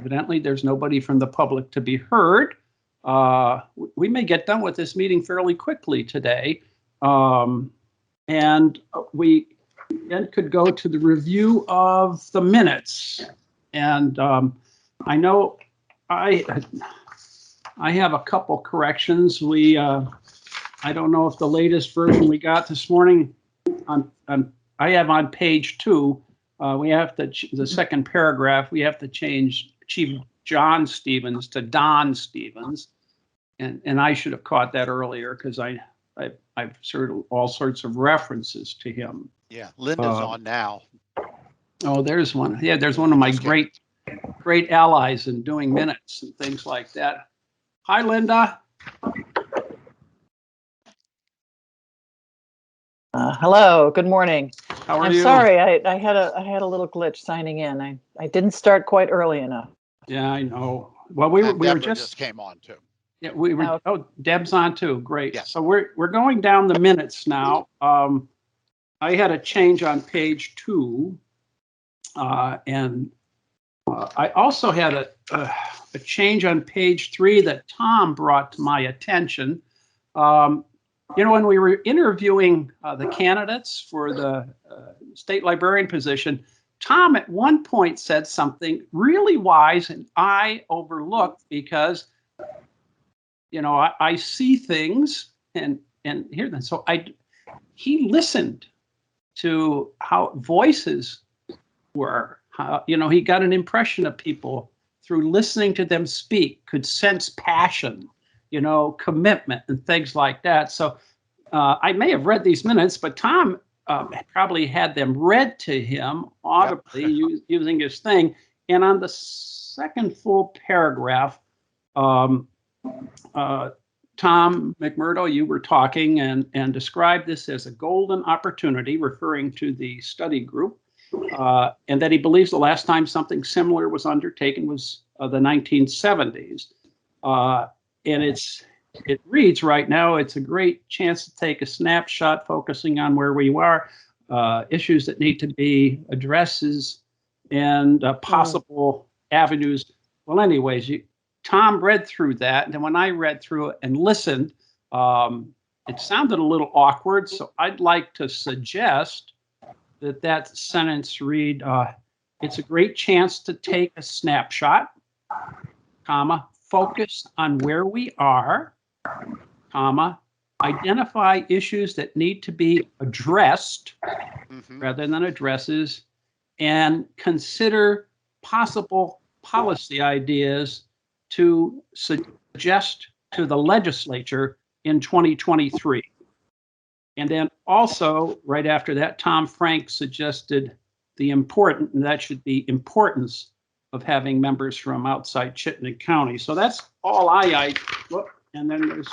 Evidently, there's nobody from the public to be heard. We may get done with this meeting fairly quickly today. And we then could go to the review of the minutes. And I know I have a couple corrections. I don't know if the latest version we got this morning, I have on page 2, we have to, the second paragraph, we have to change Chief John Stevens to Don Stevens. And I should have caught that earlier because I've heard all sorts of references to him. Yeah, Linda's on now. Oh, there's one. Yeah, there's one of my great allies in doing minutes and things like that. Hi, Linda. Hello, good morning. How are you? I'm sorry, I had a little glitch signing in. I didn't start quite early enough. Yeah, I know. Well, we were just came on too. Yeah, we were. Oh, Deb's on too. Great. Yeah. So we're going down the minutes now. I had a change on page 2, and I also had a change on page 3 that Tom brought to my attention. When we were interviewing the candidates for the state librarian position, Tom at one point said something really wise, and I overlooked because, I see things and hear them. So he listened to how voices were, how, he got an impression of people through listening to them speak, could sense passion, commitment and things like that. So I may have read these minutes, but Tom probably had them read to him audibly. Yep. Using his thing. And on the second full paragraph, Tom McMurdo, you were talking and described this as a golden opportunity, referring to the study group, and that he believes the last time something similar was undertaken was the 1970s. And it reads right now, it's a great chance to take a snapshot focusing on where we are, issues that need to be addresses, and possible avenues. Well, anyways, Tom read through that, and then when I read through it and listened, it sounded a little awkward. So I'd like to suggest that sentence read, it's a great chance to take a snapshot, comma, focus on where we are, comma, identify issues that need to be addressed rather than addresses, and consider possible policy ideas to suggest to the legislature in 2023. And then also, right after that, Tom Frank suggested and that should be importance of having members from outside Chittenden County. So that's all and then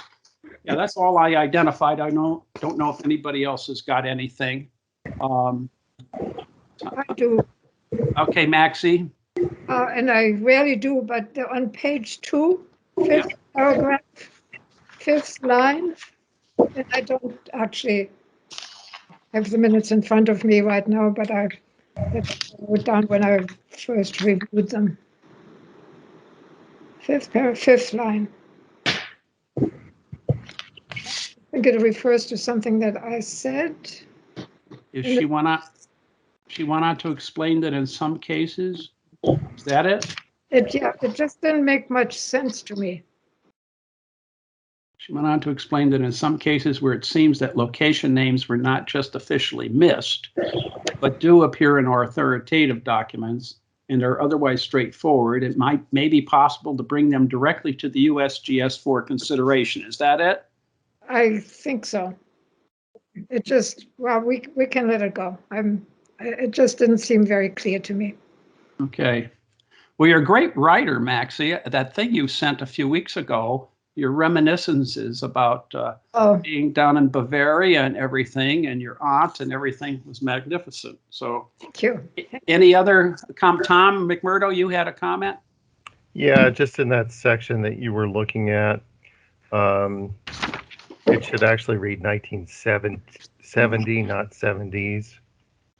that's all I identified. I don't know if anybody else has got anything. I do. Okay, Maxie. And I rarely do, but on page 2, 5th paragraph, 5th line, and I don't actually have the minutes in front of me right now, but I wrote down when I first reviewed them. 5th line. I think it refers to something that I said. If she went on to explain that in some cases, is that it? It just didn't make much sense to me. She went on to explain that in some cases where it seems that location names were not just officially missed, but do appear in our authoritative documents and are otherwise straightforward, it may be possible to bring them directly to the USGS for consideration. Is that it? I think so. It just, we can let it go. It just didn't seem very clear to me. Okay. Well, you're a great writer, Maxie. That thing you sent a few weeks ago, your reminiscences about being down in Bavaria and everything, and your aunt and everything was magnificent. So thank you. Any other Tom McMurdo, you had a comment? Yeah, just in that section that you were looking at, it should actually read 1970, not 70s.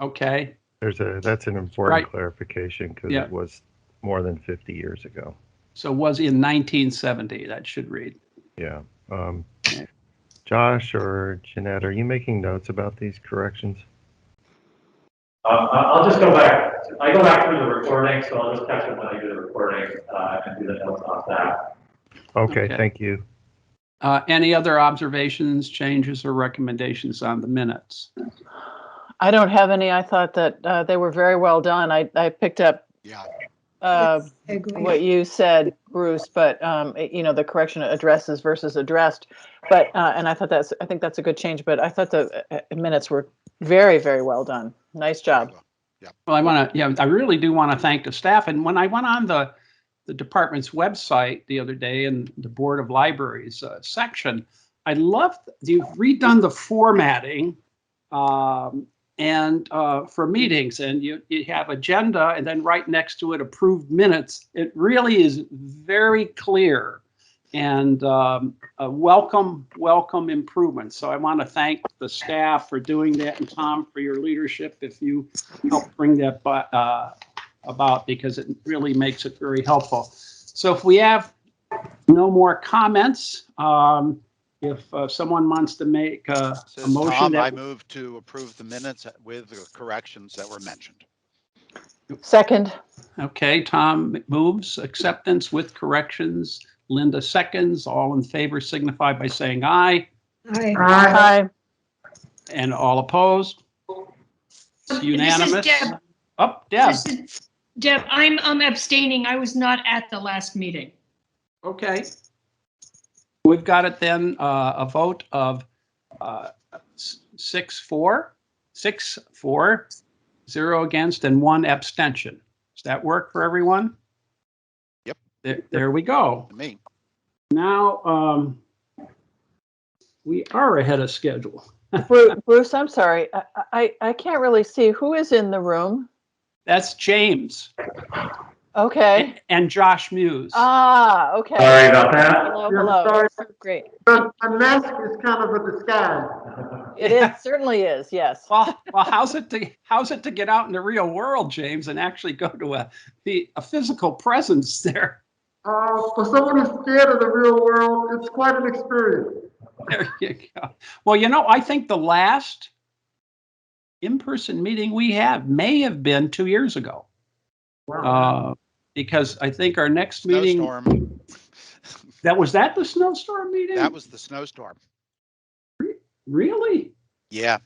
Okay. That's an important clarification because it was more than 50 years ago. So was in 1970, that should read. Yeah. Josh or Jeanette, are you making notes about these corrections? I'll just go back. I go back through the recording, so I'll just catch up when I do the recording and do the notes off that. Okay, Okay. thank you. Any other observations, changes, or recommendations on the minutes? I don't have any. I thought that they were very well done. I picked up Yeah. uh, I agree. what you said, Bruce, but the correction addresses versus addressed. But and I think that's a good change. But I thought the minutes were very, very well done. Nice job. Well, I really do want to thank the staff. And when I went on the department's website the other day in the Board of Libraries section, I loved you've redone the formatting and for meetings, and you have agenda, and then right next to it, approved minutes. It really is very clear and a welcome improvement. So I want to thank the staff for doing that, and Tom for your leadership if you helped bring that about, because it really makes it very helpful. So if we have no more comments, if someone wants to make a Says motion. Tom, I move to approve the minutes with the corrections that were mentioned. Second. Okay, Tom moves acceptance with corrections. Linda seconds. All in favor signify by saying aye. Aye. Hi. And all opposed? It's unanimous. This is Deb. Oh, Deb. This is Deb, I'm abstaining. I was not at the last meeting. Okay. We've got it then, a vote of 6-4, 0 against, and 1 abstention. Does that work for everyone? Yep. There we go. Me. Now, we are ahead of schedule. Bruce, I'm sorry. I can't really see who is in the room. That's James Okay. and Josh Muse. Okay. Sorry about that. Hello. Great. The mask is kind of a disguise. It certainly is. Yes. Well, how's it to get out in the real world, James, and actually go to a physical presence there? For someone who's scared of the real world, it's quite an experience. There you go. Well, I think the last in-person meeting we have may have been 2 years ago. Wow. Because I think our next meeting. Snowstorm. Was that the snowstorm meeting? That was the snowstorm. Really? Yeah.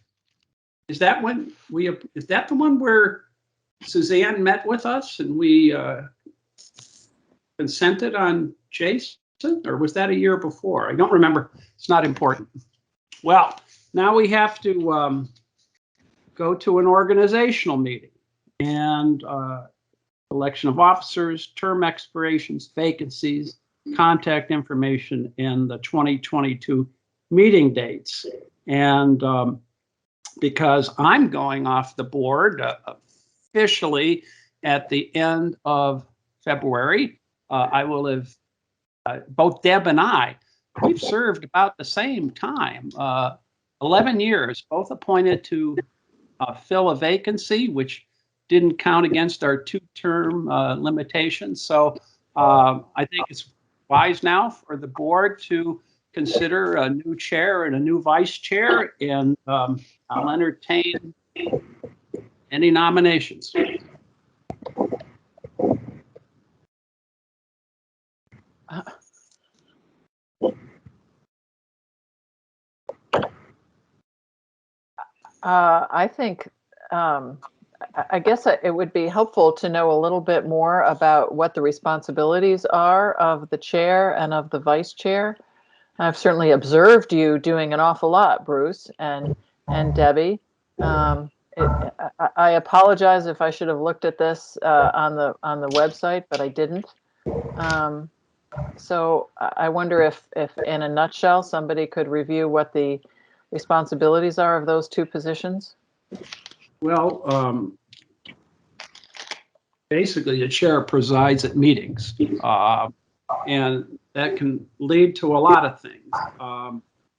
Is that the one where Suzanne met with us and we consented on Jason, or was that a year before? I don't remember. It's not important. Well, now we have to go to an organizational meeting and election of officers, term expirations, vacancies, contact information, and the 2022 meeting dates. And because I'm going off the board officially at the end of February, I will have, both Deb and we've served about the same time, 11 years, both appointed to fill a vacancy, which didn't count against our 2-term limitation. So I think it's wise now for the board to consider a new chair and a new vice chair, and I'll entertain any nominations. I think, I guess it would be helpful to know a little bit more about what the responsibilities are of the chair and of the vice chair. I've certainly observed you doing an awful lot, Bruce and Debbie. I apologize if I should have looked at this on the website, but I didn't. So I wonder if in a nutshell, somebody could review what the responsibilities are of those two positions. Well, basically the chair presides at meetings, and that can lead to a lot of things.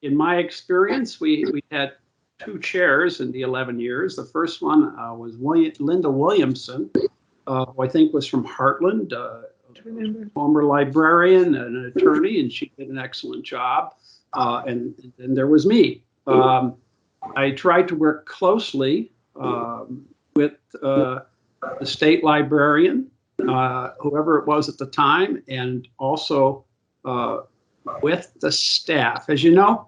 In my experience, we had 2 chairs in the 11 years. The first one was Linda Williamson, who I think was from Heartland, Remember. former librarian and an attorney, and she did an excellent job. And then there was me. I tried to work closely with the state librarian, whoever it was at the time, and also with the staff. As you know,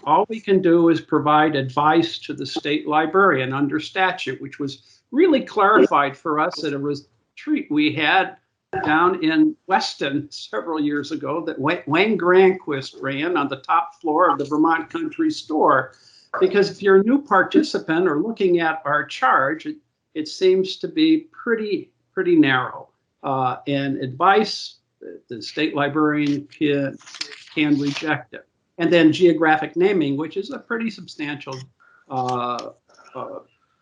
all we can do is provide advice to the state librarian under statute, which was really clarified for us at a retreat we had down in Weston several years ago that Wayne Granquist ran on the top floor of the Vermont Country Store. Because if you're a new participant or looking at our charge, it seems to be pretty narrow. And advice, the state librarian can reject it. And then geographic naming, which is a pretty substantial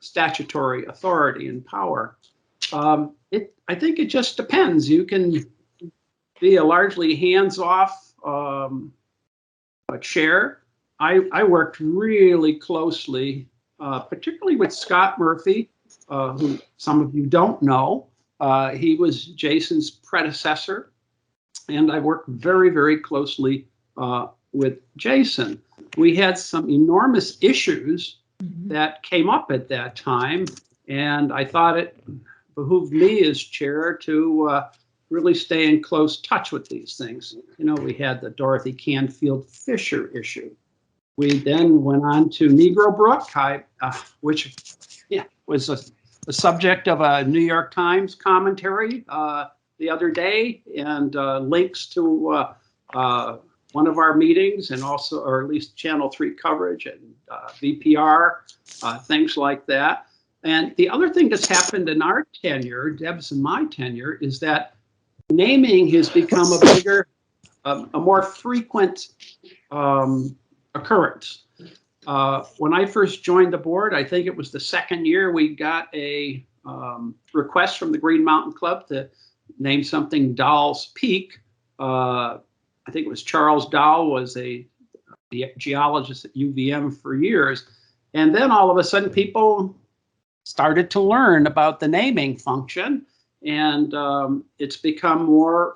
statutory authority and power. I think it just depends. You can be a largely hands-off chair. I worked really closely, particularly with Scott Murphy, who some of you don't know. He was Jason's predecessor, and I worked very closely with Jason. We had some enormous issues that came up at that time, and I thought it behooved me as chair to really stay in close touch with these things. You know, we had the Dorothy Canfield Fisher issue. We then went on to Negro Brook, which was a subject of a New York Times commentary the other day, and links to one of our meetings, and also, or at least Channel 3 coverage and VPR, things like that. And the other thing that's happened in our tenure, Deb's and my tenure, is that naming has become a more frequent occurrence. When I first joined the board, I think it was the second year, we got a request from the Green Mountain Club to name something Dahl's Peak. I think it was Charles Dahl was the geologist at UVM for years. And then all of a sudden people started to learn about the naming function, and it's become more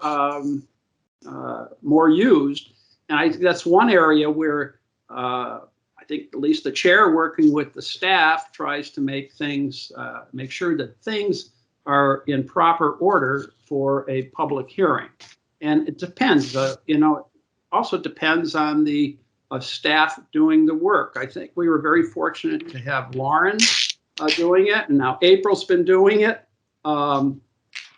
used. And I think that's one area where I think at least the chair working with the staff tries to make things, make sure that things are in proper order for a public hearing. And it depends, also depends on the staff doing the work. I think we were very fortunate to have Lauren doing it, and now April's been doing it,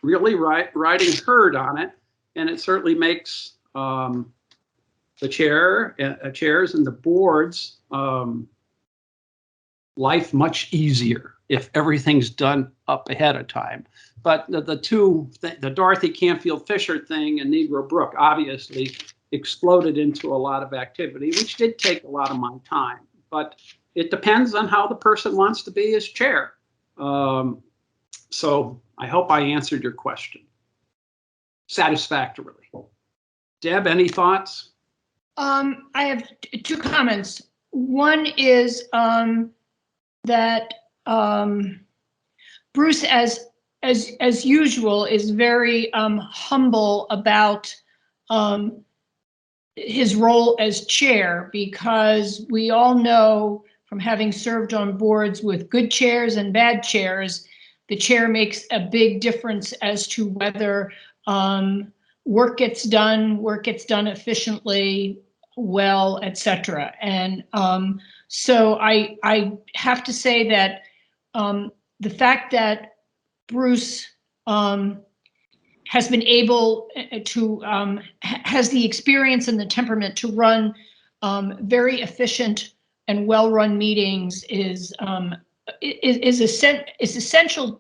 really riding herd on it, and it certainly makes the chairs and the boards life much easier if everything's done up ahead of time. But the Dorothy Canfield Fisher thing and Negro Brook obviously exploded into a lot of activity, which did take a lot of my time. But it depends on how the person wants to be as chair. So I hope I answered your question satisfactorily. Deb, any thoughts? I have two comments. One is that Bruce, as usual, is very humble about his role as chair, because we all know from having served on boards with good chairs and bad chairs, the chair makes a big difference as to whether work gets done efficiently, well, etc. And so I have to say that the fact that Bruce has been able to, has the experience and the temperament to run very efficient and well-run meetings is an essential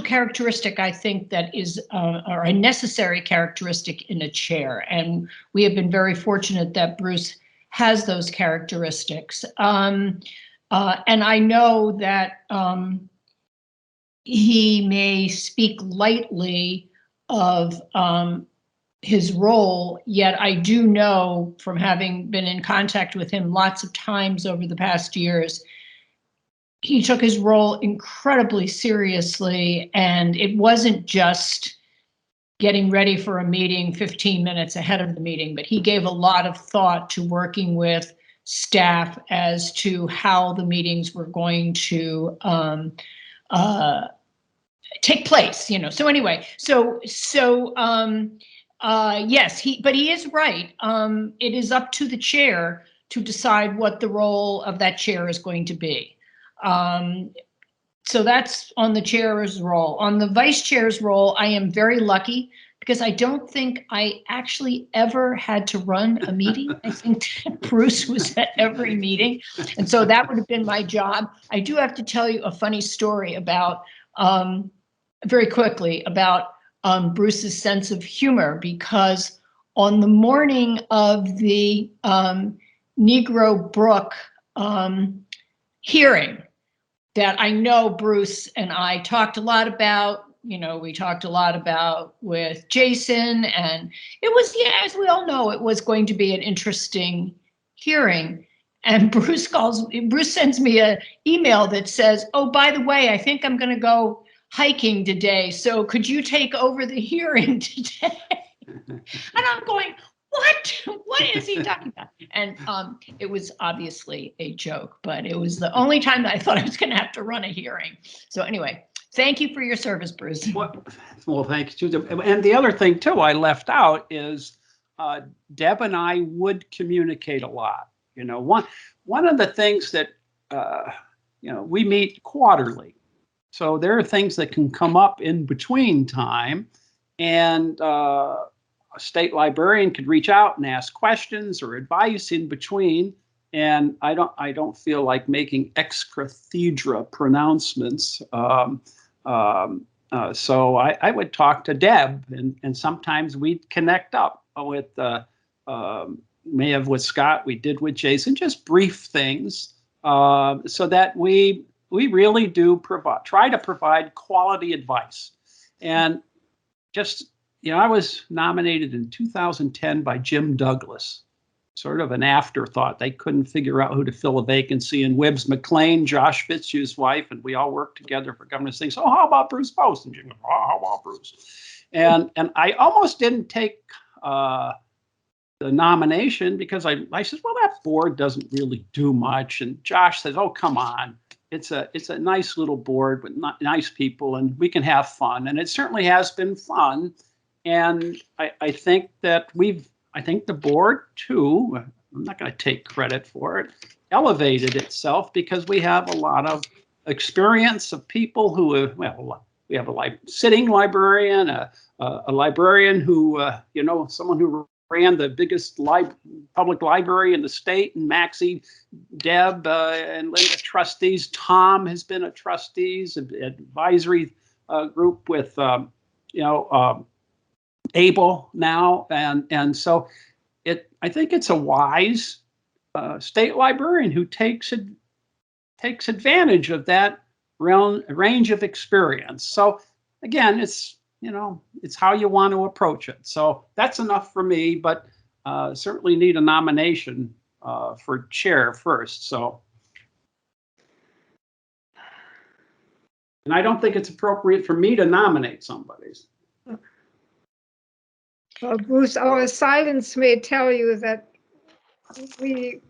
characteristic, I think, that is or a necessary characteristic in a chair. And we have been very fortunate that Bruce has those characteristics. And I know that he may speak lightly of his role, yet I do know, from having been in contact with him lots of times over the past years, he took his role incredibly seriously, and it wasn't just getting ready for a meeting 15 minutes ahead of the meeting, but he gave a lot of thought to working with staff as to how the meetings were going to take place, you know. So anyway, yes, but he is right. It is up to the chair to decide what the role of that chair is going to be. So that's on the chair's role. On the vice chair's role, I am very lucky because I don't think I actually ever had to run a meeting. I think Bruce was at every meeting. And so that would have been my job. I do have to tell you a funny story about, very quickly, about Bruce's sense of humor, because on the morning of the Negro Brook hearing that I know Bruce and I talked a lot about, you know, we talked a lot about with Jason, and it was, yeah, as we all know, it was going to be an interesting hearing. And Bruce sends me an email that says, oh, by the way, I think I'm going to go hiking today. So could you take over the hearing today? And I'm going, what is he talking about? And it was obviously a joke, but it was the only time that I thought I was going to have to run a hearing. So anyway, thank you for your service, Bruce. Well, thank you. And the other thing too I left out is Deb and I would communicate a lot. You know, one of the things that you know, we meet quarterly, so there are things that can come up in between time, and a state librarian could reach out and ask questions or advice in between. And I don't feel like making ex cathedra pronouncements. So I would talk to Deb, and sometimes we'd connect up with may have with Scott, we did with Jason, just brief things, so that we really do try to provide quality advice. And just, you know, I was nominated in 2010 by Jim Douglas, sort of an afterthought. They couldn't figure out who to fill a vacancy, and Wibbs McLean, Josh Fitzhugh's wife, and we all worked together for governor's things. So how about Bruce Post? And Jim goes, oh, how about Bruce? And I almost didn't take the nomination because I said, well, that board doesn't really do much. And Josh says, oh, come on. It's a nice little board with nice people, and we can have fun. And it certainly has been fun. And I think that I think the board too, I'm not going to take credit for it, elevated itself because we have a lot of experience of people who have, well, we have a sitting librarian, a librarian who, you know, someone who ran the biggest public library in the state, and Maxie, Deb, and Linda trustees. Tom has been a trustees advisory group with, you know, Abel now, and so I think it's a wise state librarian who takes advantage of that range of experience. So again, it's, you know, it's how you want to approach it. So that's enough for me, but certainly need a nomination for chair first. So, and I don't think it's appropriate for me to nominate somebody. Well, Bruce, our silence may tell you that we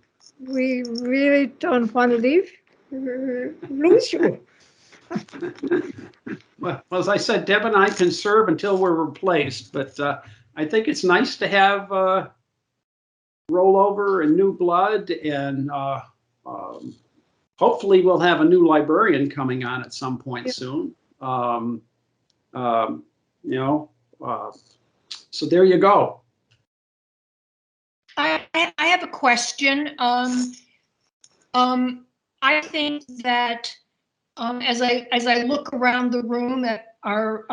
really don't want to lose you. Well, as I said, Deb and I can serve until we're replaced, but I think it's nice to have rollover and new blood, and hopefully we'll have a new librarian coming on at some point soon. You know, so there you go. I have a question. I think that as I look around the room at our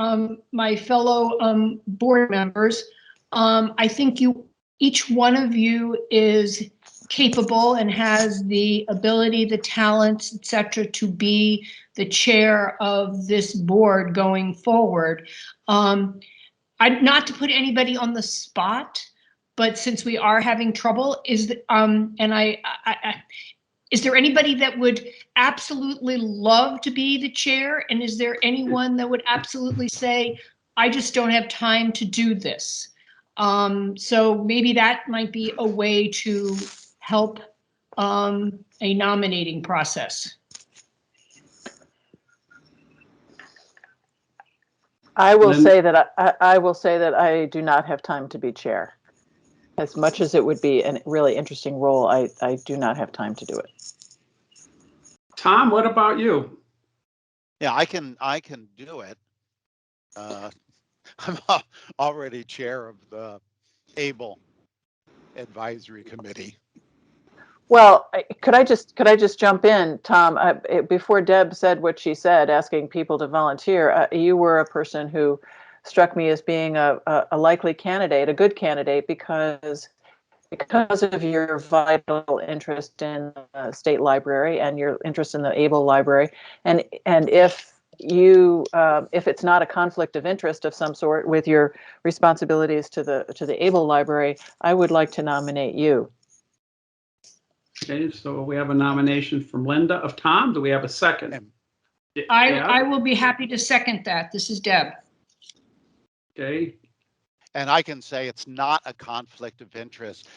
my fellow board members, I think each one of you is capable and has the ability, the talents, etc., to be the chair of this board going forward. Not to put anybody on the spot, but since we are having trouble, Is there anybody that would absolutely love to be the chair? And is there anyone that would absolutely say, I just don't have time to do this? So maybe that might be a way to help a nominating process. I will Lynn? say that I will say that I do not have time to be chair. As much as it would be a really interesting role, I do not have time to do it. Tom, what about you? Yeah, I can do it. I'm already chair of the ABLE Advisory Committee. Well, could I just jump in, Tom? Before Deb said what she said, asking people to volunteer, you were a person who struck me as being a likely candidate, a good candidate, because of your vital interest in the state library and your interest in the ABLE library, and if you if it's not a conflict of interest of some sort with your responsibilities to the ABLE library, I would like to nominate you. Okay, so we have a nomination from Linda of Tom. Do we have a second? I will be happy to second that. This is Deb. Okay. And I can say it's not a conflict of interest.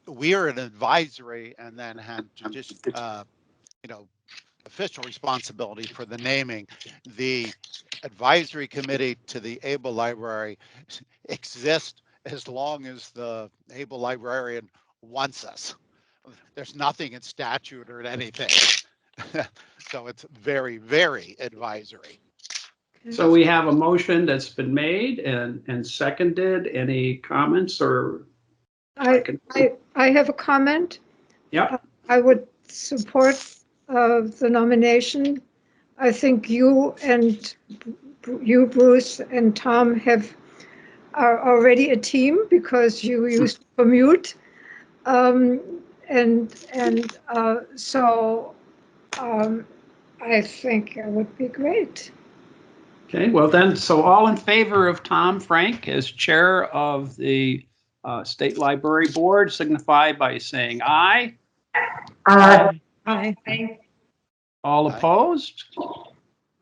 We're an advisory and then had to just, official responsibility for the naming. The advisory committee to the ABLE library exists as long as the ABLE librarian wants us. There's nothing in statute or anything. So it's very, very advisory. So we have a motion that's been made and seconded. Any comments or? I have a comment. Yeah. I would support the nomination. I think you, Bruce, and Tom are already a team because you used to commute, so I think it would be great. Okay, well then, so all in favor of Tom Frank as chair of the State Library Board signify by saying aye. Aye. Aye. All Aye. opposed?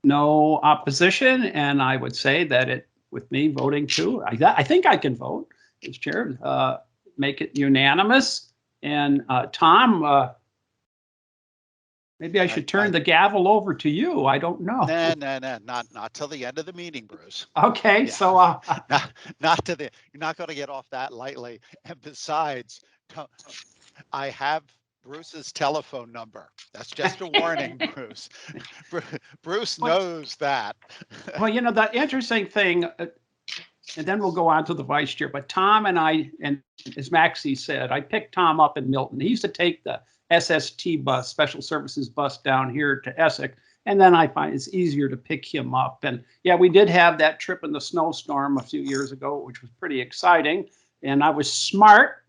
No opposition, and I would say that it, with me voting too, I think I can vote as chair, make it unanimous. And Tom, maybe I should turn the gavel over to you. I don't know. No, not till the end of the meeting, Bruce. Okay, Yeah. so not to the. You're not going to get off that lightly. And besides, I have Bruce's telephone number. That's just a warning, Bruce. Bruce knows that. well, the interesting thing, and then we'll go on to the vice chair. But Tom and I, and as Maxie said, I picked Tom up in Milton. He used to take the SST bus, Special Services bus, down here to Essex. And then I find it's easier to pick him up. And yeah, we did have that trip in the snowstorm a few years ago, which was pretty exciting. And I was smart.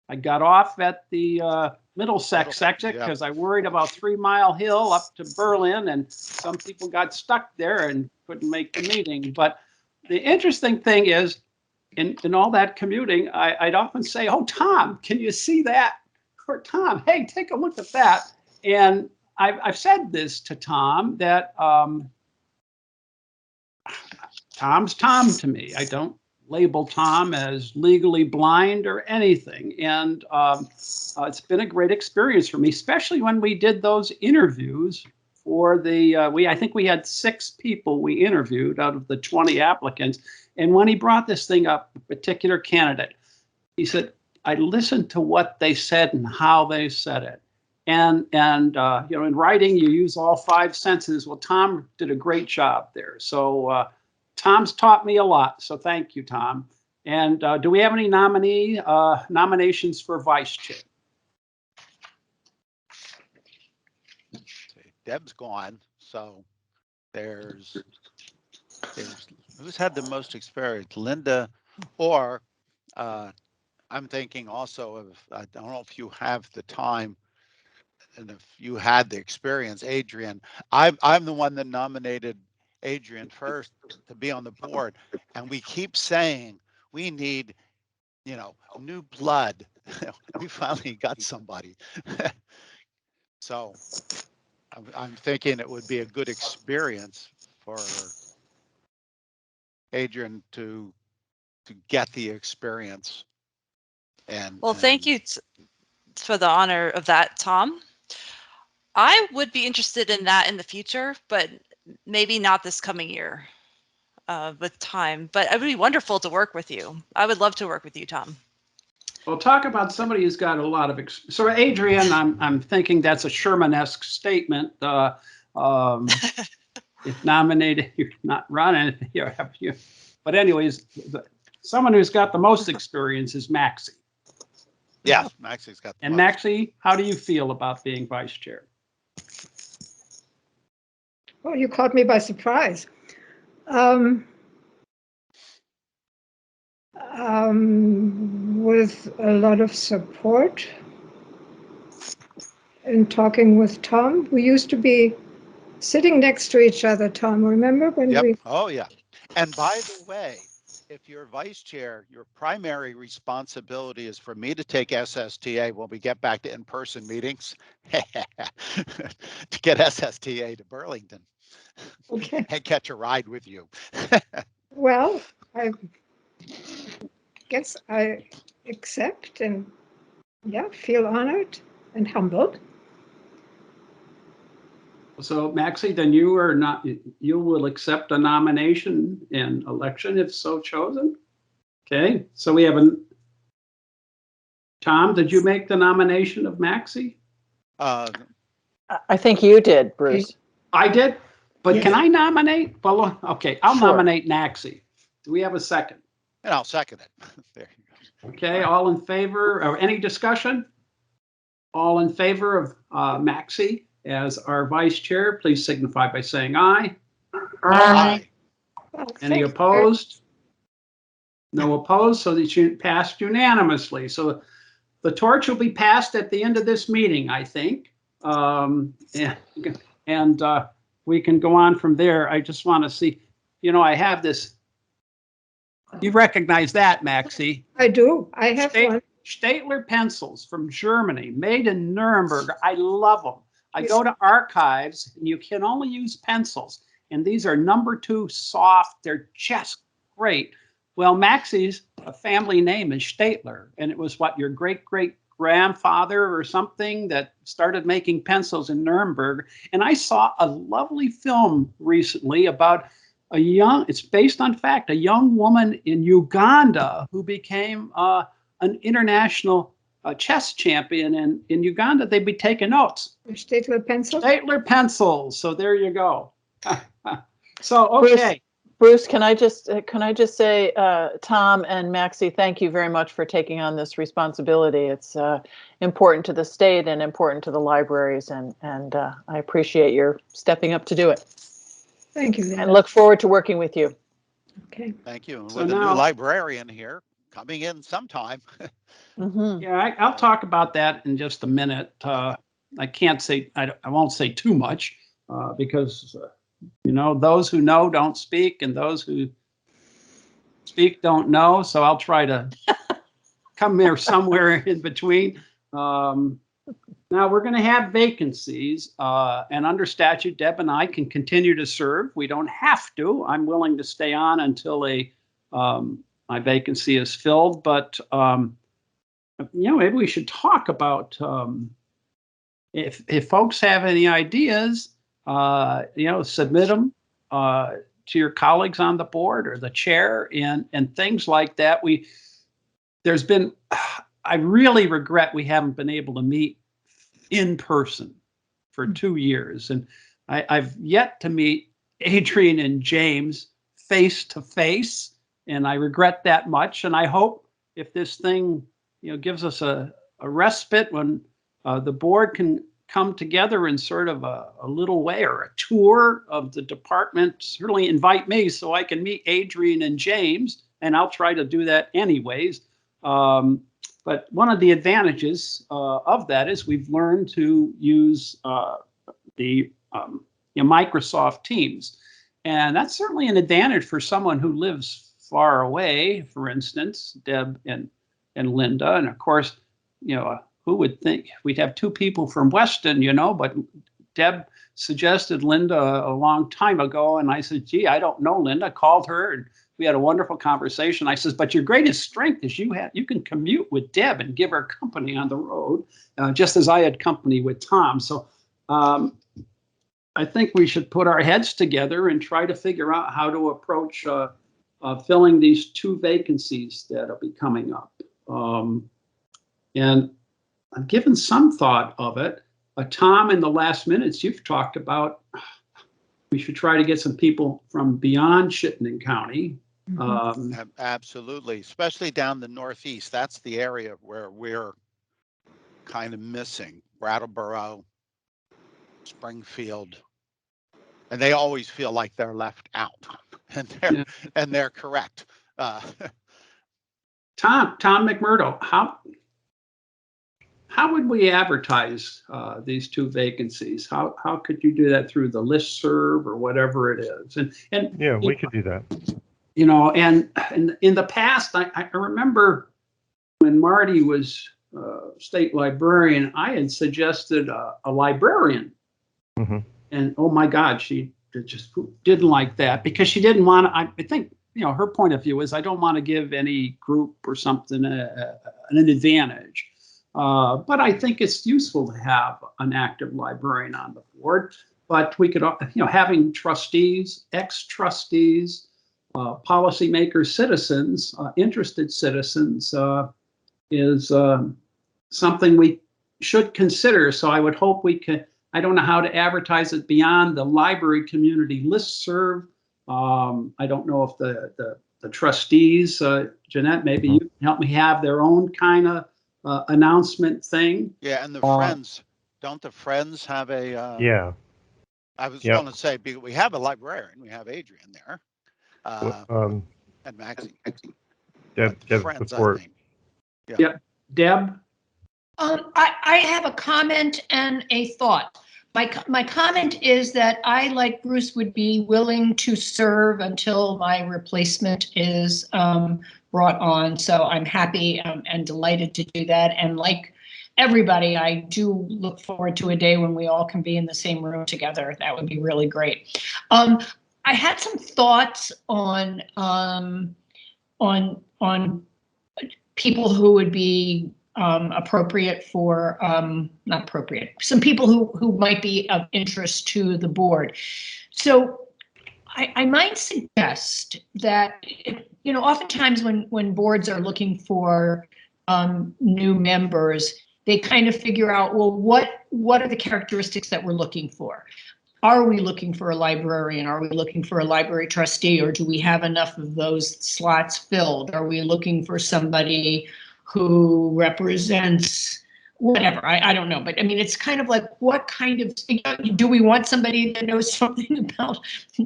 I got off at the Middlesex exit because I worried about 3 Mile Hill up to Berlin. And some people got stuck there and couldn't make the meeting. But the interesting thing is, in all that commuting, I'd often say, oh, Tom, can you see that? Or Tom, hey, take a look at that. And I've said this to Tom, that Tom's Tom to me. I don't label Tom as legally blind or anything. And it's been a great experience for me, especially when we did those interviews for the, I think we had 6 people we interviewed out of the 20 applicants. And when he brought this thing up, a particular candidate, he said, I listened to what they said and how they said it. And in writing, you use all 5 senses. Well, Tom did a great job there. So Tom's taught me a lot. So thank you, Tom. And do we have any nominations for vice chair? Deb's gone, so there's who's had the most experience, Linda, or I'm thinking also of, I don't know if you have the time and if you had the experience, Adrian. I'm the one that nominated Adrian first to be on the board, and we keep saying we need, new blood. We finally got somebody. So I'm thinking it would be a good experience for Adrian to get the experience. And Well, thank you for the honor of that, Tom. I would be interested in that in the future, but maybe not this coming year with time. But it would be wonderful to work with you. I would love to work with you, Tom. Well, talk about somebody who's got a lot of so Adrian, I'm thinking that's a Sherman-esque statement. If nominated, you're not running. But anyways, someone who's got the most experience is Maxie. yeah, Maxie's got. And Maxie, how do you feel about being vice chair? Oh, you caught me by surprise. With a lot of support and talking with Tom. We used to be sitting next to each other, Tom, remember when Yep. we... Oh, yeah. And by the way, if you're vice chair, your primary responsibility is for me to take SSTA when we get back to in-person meetings to get SSTA to Burlington. Okay. And catch a ride with you. Well, I guess I accept and feel honored and humbled. So Maxie, then you will accept a nomination and election if so chosen. Okay, so we have Tom, did you make the nomination of Maxie? I think you did, Bruce. I did, but Yes. Can I nominate? Well, okay, I'll Sure. nominate Maxie. Do we have a second? And I'll second it. There you go. Okay, all in favor of any discussion? All in favor of Maxie as our vice chair, please signify by saying aye. Aye. Well, Any thank you. opposed? No opposed, so that passed unanimously. So the torch will be passed at the end of this meeting, I think. And we can go on from there. I just want to see, I have this. You recognize that, Maxie? I do. I have one. Stadler pencils from Germany, made in Nuremberg. I love them. I go to archives, and you can only use pencils. And these are #2 soft. They're just great. Well, Maxie's family name is Stadler, and it was what, your great-great-grandfather or something that started making pencils in Nuremberg. And I saw a lovely film recently about it's based on fact, a young woman in Uganda who became an international chess champion. And in Uganda, they'd be taking notes. Stadler pencil. Stadler pencils. So there you go. So, okay. Bruce, can I just say, Tom and Maxie, thank you very much for taking on this responsibility. It's important to the state and important to the libraries, and I appreciate your stepping up to do it. Thank you, Linda. And look forward to working with you. Okay. Thank you. So With the new now- librarian here coming in sometime. Yeah, I'll talk about that in just a minute. I can't say, I won't say too much because, those who know don't speak and those who speak don't know. So I'll try to come here somewhere in between. Now we're going to have vacancies and under statute, Deb and I can continue to serve. We don't have to. I'm willing to stay on until my vacancy is filled, but maybe we should talk about if folks have any ideas, submit them to your colleagues on the board or the chair and things like that. I really regret we haven't been able to meet in person for 2 years. And I've yet to meet Adrian and James face to face. And I regret that much. And I hope if this thing, gives us a respite when the board can come together in sort of a little way or a tour of the department, certainly invite me so I can meet Adrian and James, and I'll try to do that anyways. But one of the advantages of that is we've learned to use the Microsoft Teams. And that's certainly an advantage for someone who lives far away, for instance, Deb and Linda. And of course, who would think we'd have two people from Weston, you know, but Deb suggested Linda a long time ago. And I said, gee, I don't know Linda. Called her and we had a wonderful conversation. I says, but your greatest strength is you can commute with Deb and give her company on the road, just as I had company with Tom. So I think we should put our heads together and try to figure out how to approach filling these two vacancies that'll be coming up. And I've given some thought of it. Tom, in the last minutes, you've talked about we should try to get some people from beyond Chittenden County. Absolutely, especially down the Northeast. That's the area where we're kind of missing. Brattleboro, Springfield, and they always feel like they're left out, and they're correct. Tom McMurdo, how would we advertise these two vacancies? How could you do that through the listserv or whatever it is? And Yeah, we could do that. You know, and in the past, I remember when Marty was state librarian, I had suggested a librarian. Mm-hmm. And oh my God, she just didn't like that because she didn't want to, I think, you know, her point of view is I don't want to give any group or something an advantage. But I think it's useful to have an active librarian on the board. But we could, you know, having trustees, ex-trustees, policymakers, citizens, interested citizens is something we should consider. So I would hope we could, I don't know how to advertise it beyond the library community listserv. I don't know if the trustees, Jeanette, maybe you can help me have their own kind of announcement thing. Yeah, and the Friends, don't the Friends have a? Yeah. I was going to say, because we have a librarian, we have Adrian there, and Maxie. Deb Friends, before. I think. Yeah, Deb. I have a comment and a thought. My comment is that I, like Bruce, would be willing to serve until my replacement is brought on. So I'm happy and delighted to do that. And like everybody, I do look forward to a day when we all can be in the same room together. That would be really great. I had some thoughts on people who would be appropriate for, not appropriate, some people who might be of interest to the board. So I might suggest that, you know, oftentimes when boards are looking for new members, they kind of figure out, well, what are the characteristics that we're looking for? Are we looking for a librarian? Are we looking for a library trustee? Or do we have enough of those slots filled? Are we looking for somebody who represents whatever? I don't know. But I mean, it's kind of like, what kind of, do we want somebody that knows something about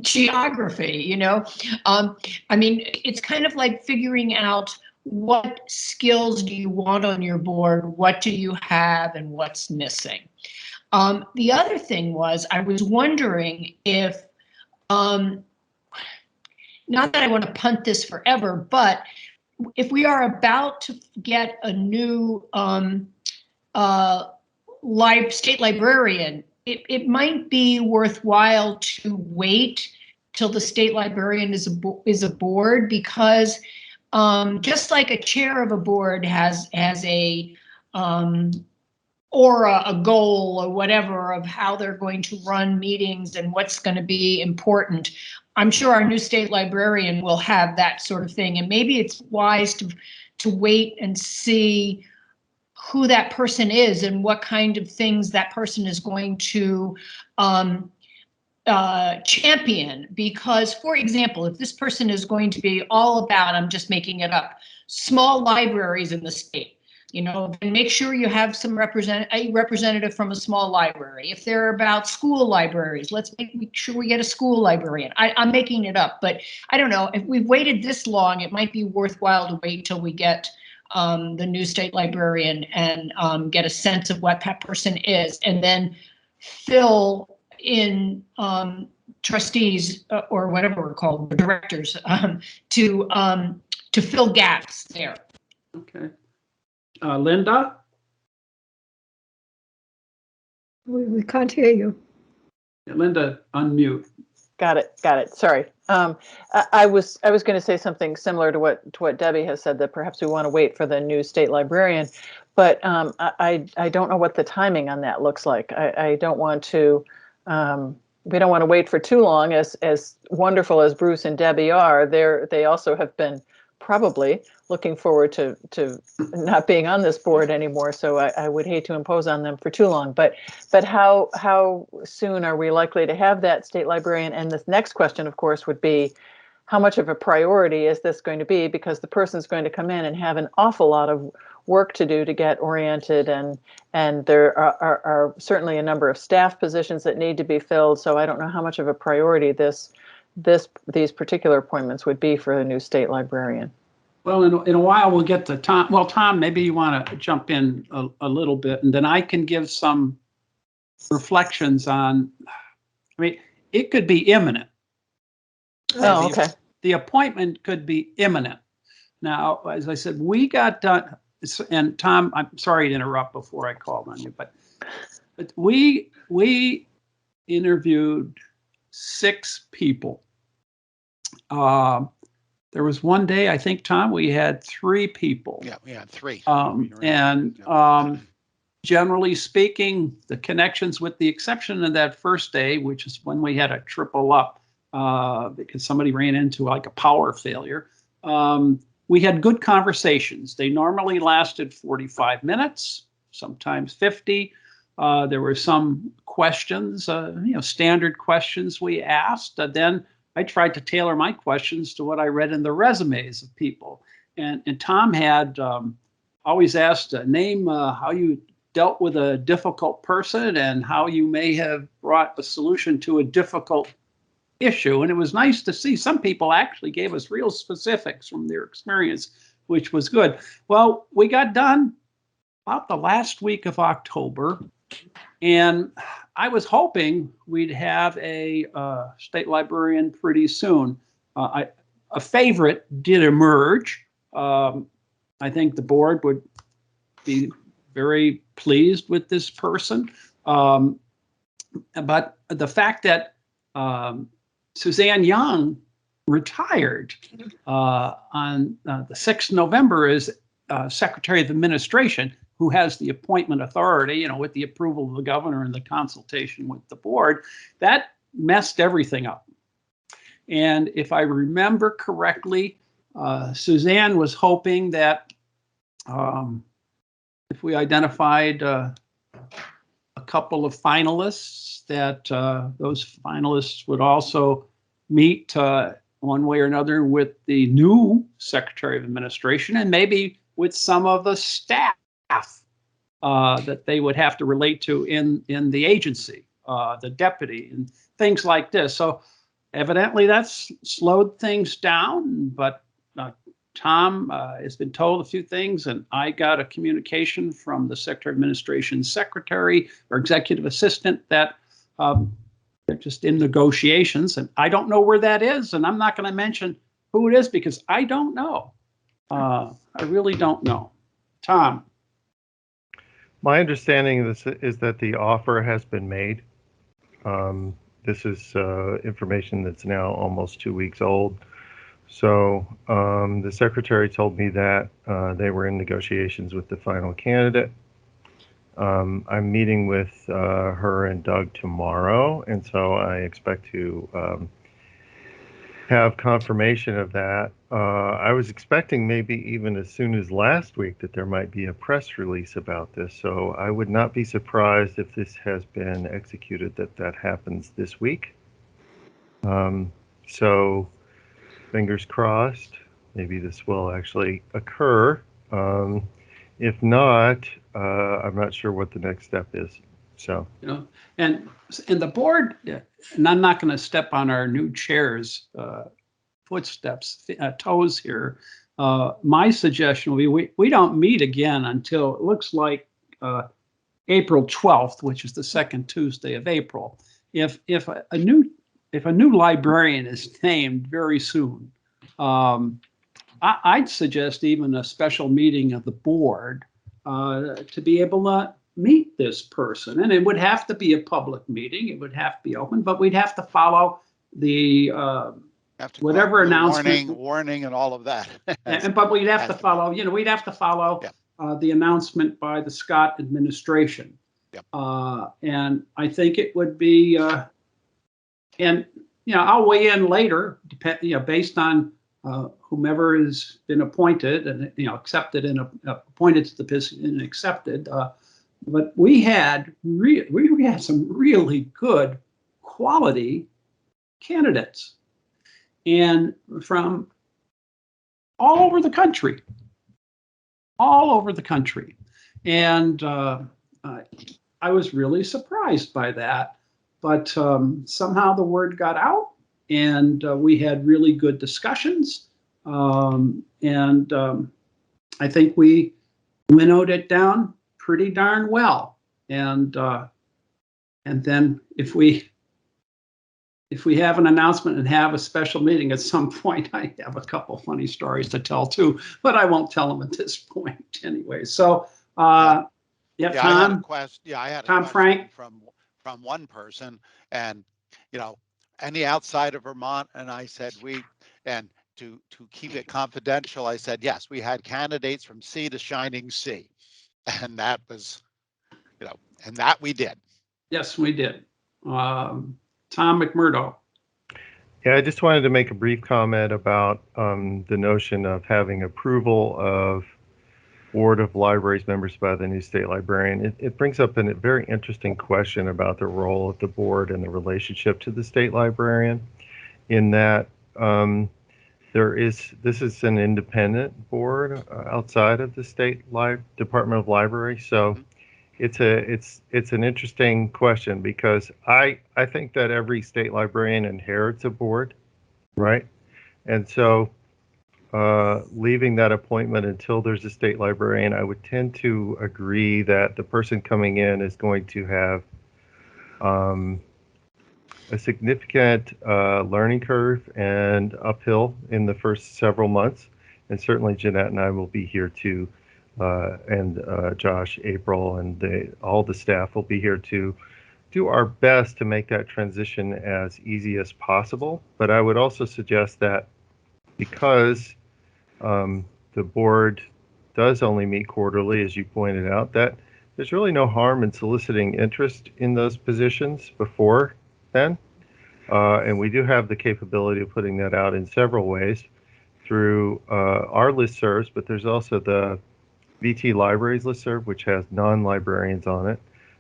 geography, you know? I mean, it's kind of like figuring out what skills do you want on your board? What do you have and what's missing? The other thing was, I was wondering if, not that I want to punt this forever, but if we are about to get a new state librarian, it might be worthwhile to wait till the state librarian is a board, because just like a chair of a board has a aura, a goal, or whatever of how they're going to run meetings and what's going to be important, I'm sure our new state librarian will have that sort of thing. And maybe it's wise to wait and see who that person is and what kind of things that person is going to champion. Because, for example, if this person is going to be all about, I'm just making it up, small libraries in the state, you know, then make sure you have some representative from a small library. If they're about school libraries, let's make sure we get a school librarian. I'm making it up, but I don't know. If we've waited this long, it might be worthwhile to wait till we get the new state librarian and get a sense of what that person is, and then fill in trustees or whatever we're called, directors, to fill gaps there. Okay. Linda? We can't hear you. Linda, unmute. Got it. Sorry. I was going to say something similar to what Debbie has said, that perhaps we want to wait for the new state librarian, but I don't know what the timing on that looks like. I don't want to. We don't want to wait for too long. As wonderful as Bruce and Debbie are, they also have been probably looking forward to not being on this board anymore. So I would hate to impose on them for too long. But how soon are we likely to have that state librarian? And this next question, of course, would be, how much of a priority is this going to be? Because the person's going to come in and have an awful lot of work to do to get oriented, and there are certainly a number of staff positions that need to be filled. So I don't know how much of a priority these particular appointments would be for the new state librarian. Well, in a while we'll get to Tom. Well, Tom, maybe you want to jump in a little bit, and then I can give some reflections on. I mean, it could be imminent. Oh, okay. The appointment could be imminent. Now, as I said, we got done. And Tom, I'm sorry to interrupt before I called on you, but we interviewed 6 people. There was one day, I think, Tom, we had 3 people. Yeah, we had 3. Generally speaking, the connections, with the exception of that first day, which is when we had a triple up because somebody ran into like a power failure. We had good conversations. They normally lasted 45 minutes, sometimes 50. There were some questions, standard questions we asked. Then I tried to tailor my questions to what I read in the resumes of people. And Tom had always asked, name how you dealt with a difficult person and how you may have brought a solution to a difficult issue. And it was nice to see some people actually gave us real specifics from their experience, which was good. Well, we got done about the last week of October, and I was hoping we'd have a state librarian pretty soon. A favorite did emerge. I think the board would be very pleased with this person. But the fact that Suzanne Young retired on the 6th of November as Secretary of Administration, who has the appointment authority, with the approval of the governor and the consultation with the board, that messed everything up. And if I remember correctly, Suzanne was hoping that if we identified a couple of finalists, that those finalists would also meet one way or another with the new Secretary of Administration, and maybe with some of the staff that they would have to relate to in the agency, the deputy, and things like this. So evidently that's slowed things down, but Tom has been told a few things, and I got a communication from the Secretary of Administration's secretary or executive assistant that they're just in negotiations, and I don't know where that is, and I'm not going to mention who it is because I don't know. I really don't know. Tom. My understanding of this is that the offer has been made. This is information that's now almost 2 weeks old. So the secretary told me that they were in negotiations with the final candidate. I'm meeting with her and Doug tomorrow, and so I expect to have confirmation of that. I was expecting maybe even as soon as last week that there might be a press release about this, so I would not be surprised if this has been executed, that happens this week. So fingers crossed, maybe this will actually occur. If not, I'm not sure what the next step is. So, and the board, and I'm not going to step on our new chair's footsteps, toes here. My suggestion will be we don't meet again until it looks like April 12th, which is the second Tuesday of April. If a new librarian is named very soon, I'd suggest even a special meeting of the board to be able to meet this person, and it would have to be a public meeting. It would have to be open, but we'd have to follow the Have to whatever the announcement. warning and all of that. But we'd have to follow, we'd have to follow the announcement by the Scott administration. Yep. And I think it would be, and I'll weigh in later, based on whomever has been appointed and accepted and appointed to the position and accepted. But we had some really good quality candidates, and from all over the country, and I was really surprised by that. But somehow the word got out, and we had really good discussions, and I think we winnowed it down pretty darn well. And then if we have an announcement and have a special meeting at some point, I have a couple funny stories to tell too, but I won't tell them at this point anyway. So, Tom. I had a Tom question Frank from one person, and any outside of Vermont, and I said to keep it confidential, I said yes, we had candidates from sea to shining sea, and that was, and that we did. Yes, we did. Tom McMurdo. Yeah, I just wanted to make a brief comment about the notion of having approval of Board of Libraries members by the new state librarian. It brings up a very interesting question about the role of the board and the relationship to the state librarian, in that this is an independent board outside of the state Department of Library. So it's an interesting question, because I think that every state librarian inherits a board, right? And so leaving that appointment until there's a state librarian, I would tend to agree that the person coming in is going to have a significant learning curve and uphill in the first several months. And certainly Jeanette and I will be here too, and Josh, April, and all the staff will be here to do our best to make that transition as easy as possible. But I would also suggest that because the board does only meet quarterly, as you pointed out, that there's really no harm in soliciting interest in those positions before then. And we do have the capability of putting that out in several ways through our listservs, but there's also the VT Libraries listserv, which has non-librarians on it.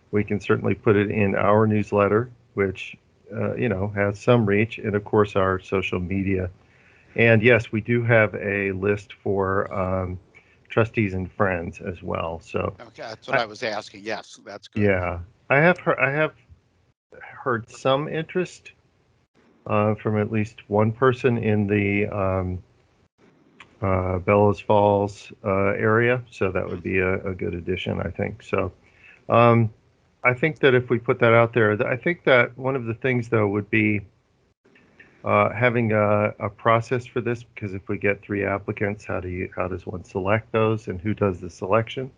We can certainly put it in our newsletter, which has some reach, and of course our social media. And yes, we do have a list for trustees and friends as well. So okay, that's what I was asking. Yes, that's good. Yeah, I have heard some interest from at least one person in the Bellows Falls area. So that would be a good addition, I think. So I think that if we put that out there, I think that one of the things though would be having a process for this, because if we get 3 applicants, how does one select those, and who does the selection?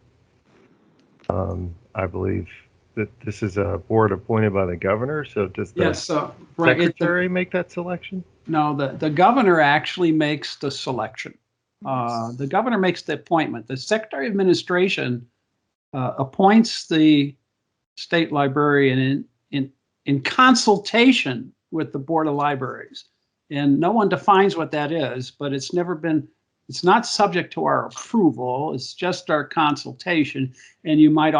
I believe that this is a board appointed by the governor, so does the secretary make that selection? No, the governor actually makes the selection. The governor makes the appointment. The Secretary of Administration appoints the state librarian in consultation with the Board of Libraries. And no one defines what that is, but it's not subject to our approval. It's just our consultation. And you might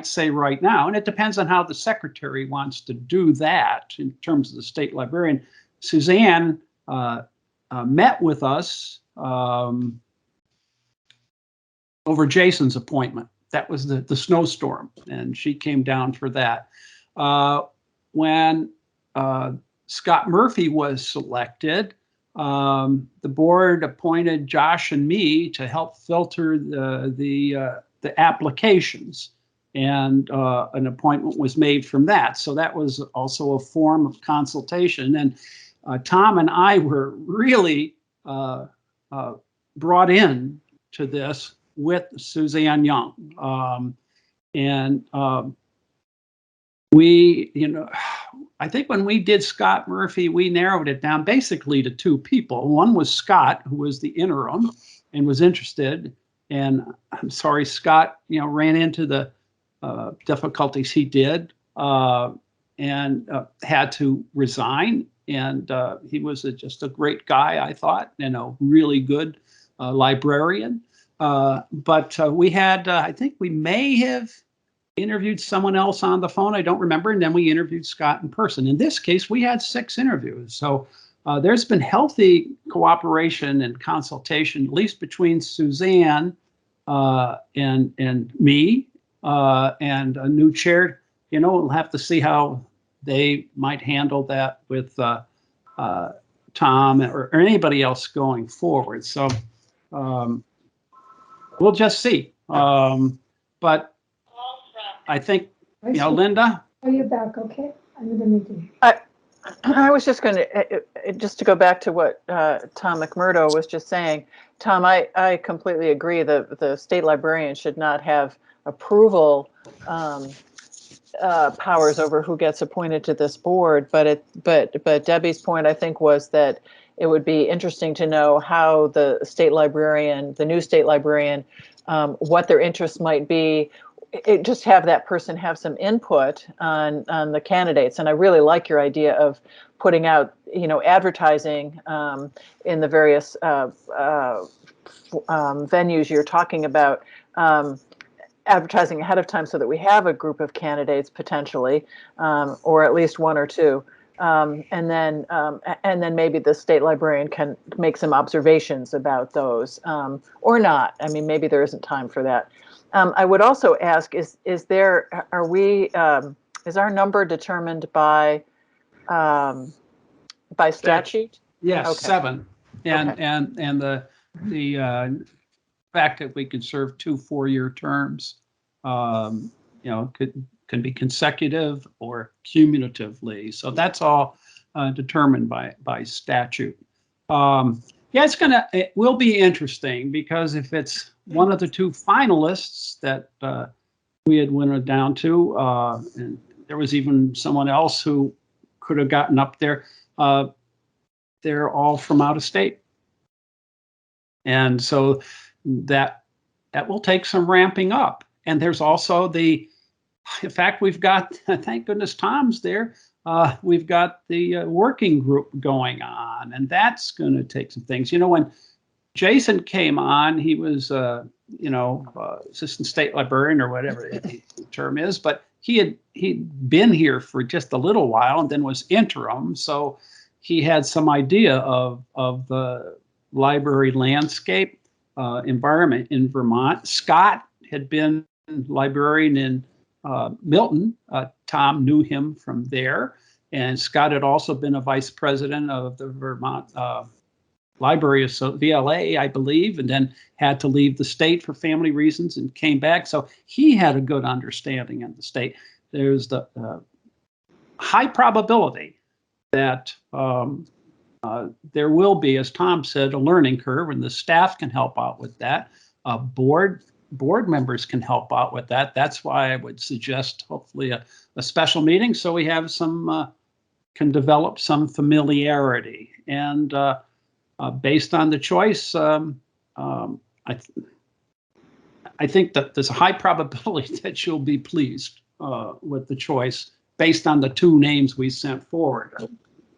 say right now, and it depends on how the secretary wants to do that in terms of the state librarian. Suzanne met with us over Jason's appointment. That was the snowstorm, and she came down for that. When Scott Murphy was selected, the board appointed Josh and me to help filter the applications, and an appointment was made from that. So that was also a form of consultation. And Tom and I were really brought in to this with Suzanne Young. And we, I think when we did Scott Murphy, we narrowed it down basically to two people. One was Scott, who was the interim and was interested. And I'm sorry, Scott, ran into the difficulties he did and had to resign. And he was just a great guy, I thought, and a really good librarian. But we had, I think we may have interviewed someone else on the phone. I don't remember. And then we interviewed Scott in person. In this case, we had 6 interviews. So there's been healthy cooperation and consultation, at least between Suzanne and me and a new chair. We'll have to see how they might handle that with Tom or anybody else going forward. So we'll just see. But I think, Linda. Are you back? Okay. I'm in the meeting. I was just going to, just to go back to what Tom McMurdo was just saying. Tom, I completely agree that the state librarian should not have approval powers over who gets appointed to this board. But Debbie's point, I think, was that it would be interesting to know how the state librarian, the new state librarian, what their interests might be. Just have that person have some input on the candidates. And I really like your idea of putting out, advertising in the various venues you're talking about, advertising ahead of time so that we have a group of candidates potentially, or at least 1 or 2. And then maybe the state librarian can make some observations about those, or not. I mean, maybe there isn't time for that. I would also ask: is our number determined by statute? Yes, Okay. 7, and Okay. and the fact that we can serve 2 4-year terms, can be consecutive or cumulatively. So that's all determined by statute. It will be interesting because if it's one of the 2 finalists that we had winnowed down to, and there was even someone else who could have gotten up there, they're all from out of state. And so that will take some ramping up. And there's also in fact, we've got, thank goodness Tom's there, we've got the working group going on, and that's going to take some things. When Jason came on, he was, assistant state librarian or whatever the term is, but he'd been here for just a little while and then was interim. So he had some idea of the library landscape environment in Vermont. Scott had been librarian in Milton. Tom knew him from there. And Scott had also been a vice president of the Vermont Library of VLA, I believe, and then had to leave the state for family reasons and came back. So he had a good understanding of the state. There's the high probability that there will be, as Tom said, a learning curve, and the staff can help out with that. Board members can help out with that. That's why I would suggest hopefully a special meeting so we have can develop some familiarity. And based on the choice, I think that there's a high probability that you'll be pleased with the choice based on the 2 names we sent forward.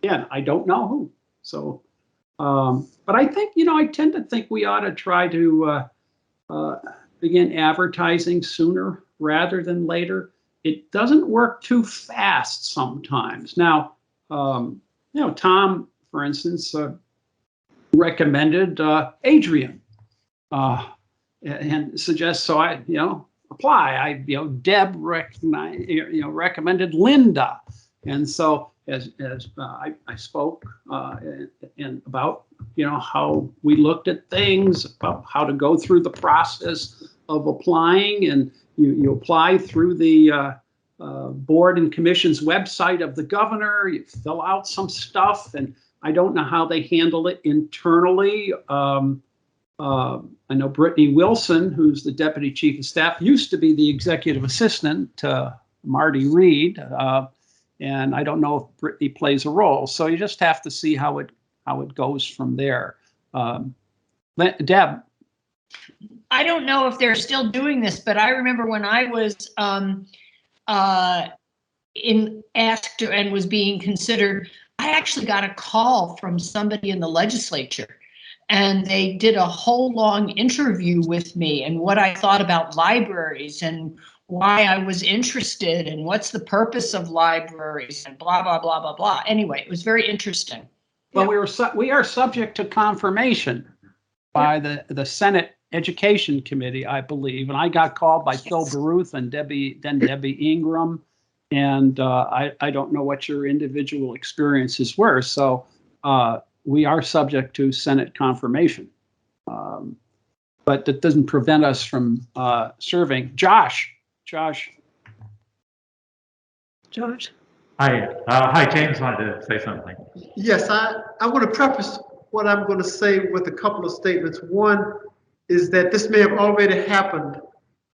Again, I don't know who. So, but I think, I tend to think we ought to try to begin advertising sooner rather than later. It doesn't work too fast sometimes. Now, Tom, for instance, recommended Adrian and suggests, so I, apply. Deb recommended Linda. And so as I spoke and about, how we looked at things, about how to go through the process of applying, and you apply through the board and commission's website of the governor, you fill out some stuff, and I don't know how they handle it internally. I know Brittany Wilson, who's the Deputy Chief of Staff, used to be the Executive Assistant to Marty Reed. And I don't know if Brittany plays a role. So you just have to see how it goes from there. Deb. I don't know if they're still doing this, but I remember when I was asked and was being considered, I actually got a call from somebody in the legislature, and they did a whole long interview with me and what I thought about libraries and why I was interested and what's the purpose of libraries and blah, blah, blah, blah, blah. Anyway, it was very interesting. Well, we are subject to confirmation by the Senate Education Committee, I believe, and I got called by Phil Baruth and Debbie Ingram, and I don't know what your individual experiences were. So we are subject to Senate confirmation, but that doesn't prevent us from serving. Josh. Hi, James wanted to say something. Yes, I want to preface what I'm going to say with a couple of statements. One is that this may have already happened,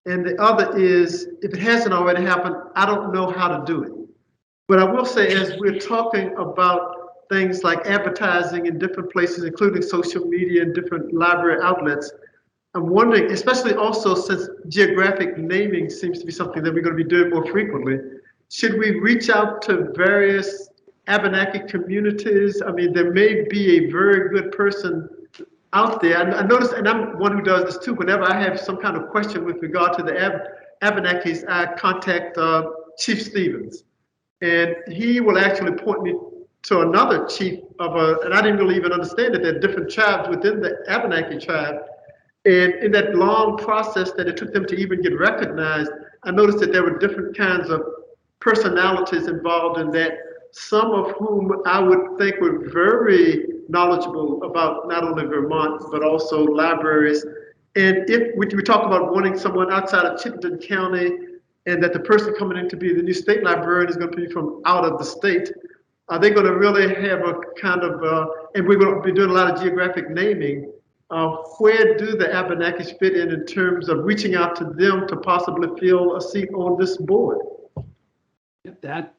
and the other is, if it hasn't already happened, I don't know how to do it. But I will say, as we're talking about things like advertising in different places, including social media and different library outlets, I'm wondering, especially also since geographic naming seems to be something that we're going to be doing more frequently, should we reach out to various Abenaki communities? I mean, there may be a very good person out there. I notice, and I'm one who does this too, whenever I have some kind of question with regard to the Abenakis, I contact Chief Stevens. And he will actually point me to another chief and I didn't really even understand that there are different tribes within the Abenaki tribe. And in that long process that it took them to even get recognized, I noticed that there were different kinds of personalities involved in that, some of whom I would think were very knowledgeable about not only Vermont, but also libraries. And if we talk about wanting someone outside of Chittenden County, and that the person coming in to be the new state librarian is going to be from out of the state, are they going to really have a kind of, and we're going to be doing a lot of geographic naming, where do the Abenakis fit in terms of reaching out to them to possibly fill a seat on this board? That's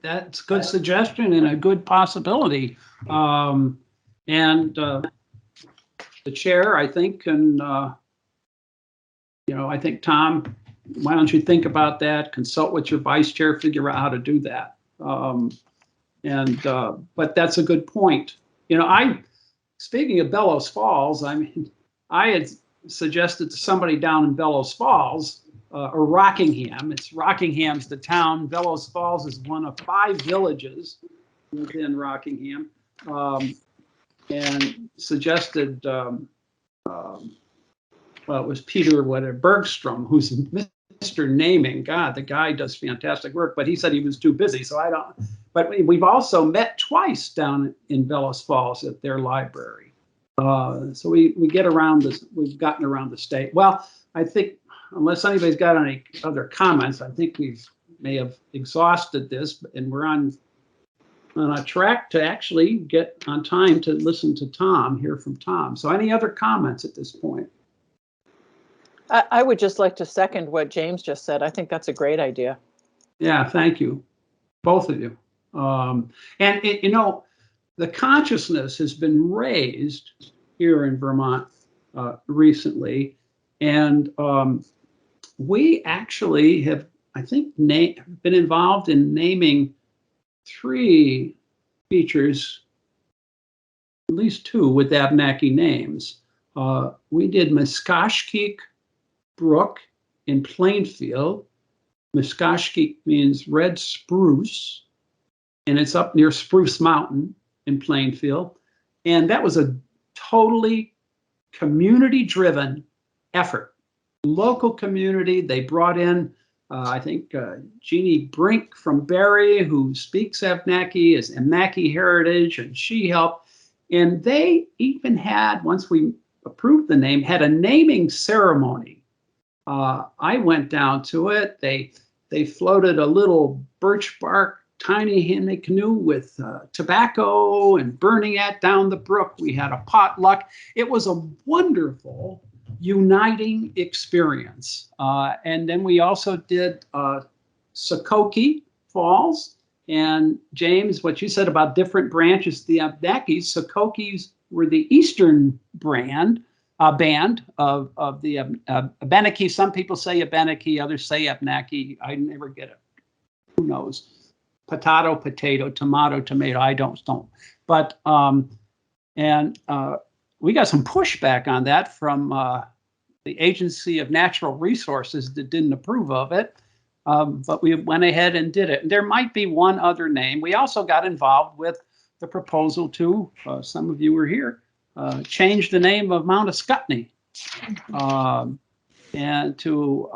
a good suggestion and a good possibility. And the chair, I think, can, I think, Tom, why don't you think about that, consult with your vice chair, figure out how to do that. But that's a good point. Speaking of Bellows Falls, I mean, I had suggested to somebody down in Bellows Falls, or Rockingham. Rockingham's the town. Bellows Falls is one of 5 villages within Rockingham, and suggested, it was Peter Bergstrom, who's Mr. Naming. God, the guy does fantastic work, but he said he was too busy, so I don't. But we've also met twice down in Bellows Falls at their library. So we get around this. We've gotten around the state. Well, I think, unless anybody's got any other comments, I think we may have exhausted this, and we're on a track to actually get on time to listen to Tom, hear from Tom. So any other comments at this point? I would just like to second what James just said. I think that's a great idea. Yeah, thank you, both of you. The consciousness has been raised here in Vermont recently, and we actually have, I think, been involved in naming 3 features, at least 2 with Abenaki names. We did Muskashkeek Brook in Plainfield. Muskashkeek means red spruce, and it's up near Spruce Mountain in Plainfield. And that was a totally community-driven effort. Local community, they brought in, I think, Jeannie Brink from Barrie, who speaks Abenaki, is Abenaki heritage, and she helped. And they even had, once we approved the name, had a naming ceremony. I went down to it. They floated a little birch bark tiny handy canoe with tobacco and burning it down the brook. We had a potluck. It was a wonderful, uniting experience. And then we also did Sokoke Falls. And James, what you said about different branches, the Abnakis, Sokokes were the eastern band of the Abenaki. Some people say Abenaki, others say Abnaki. I never get it. Who knows? Potato, potato, tomato, tomato. I don't. But we got some pushback on that from the Agency of Natural Resources that didn't approve of it. But we went ahead and did it. There might be one other name. We also got involved with the proposal to, some of you were here, change the name of Mount Ascutney and to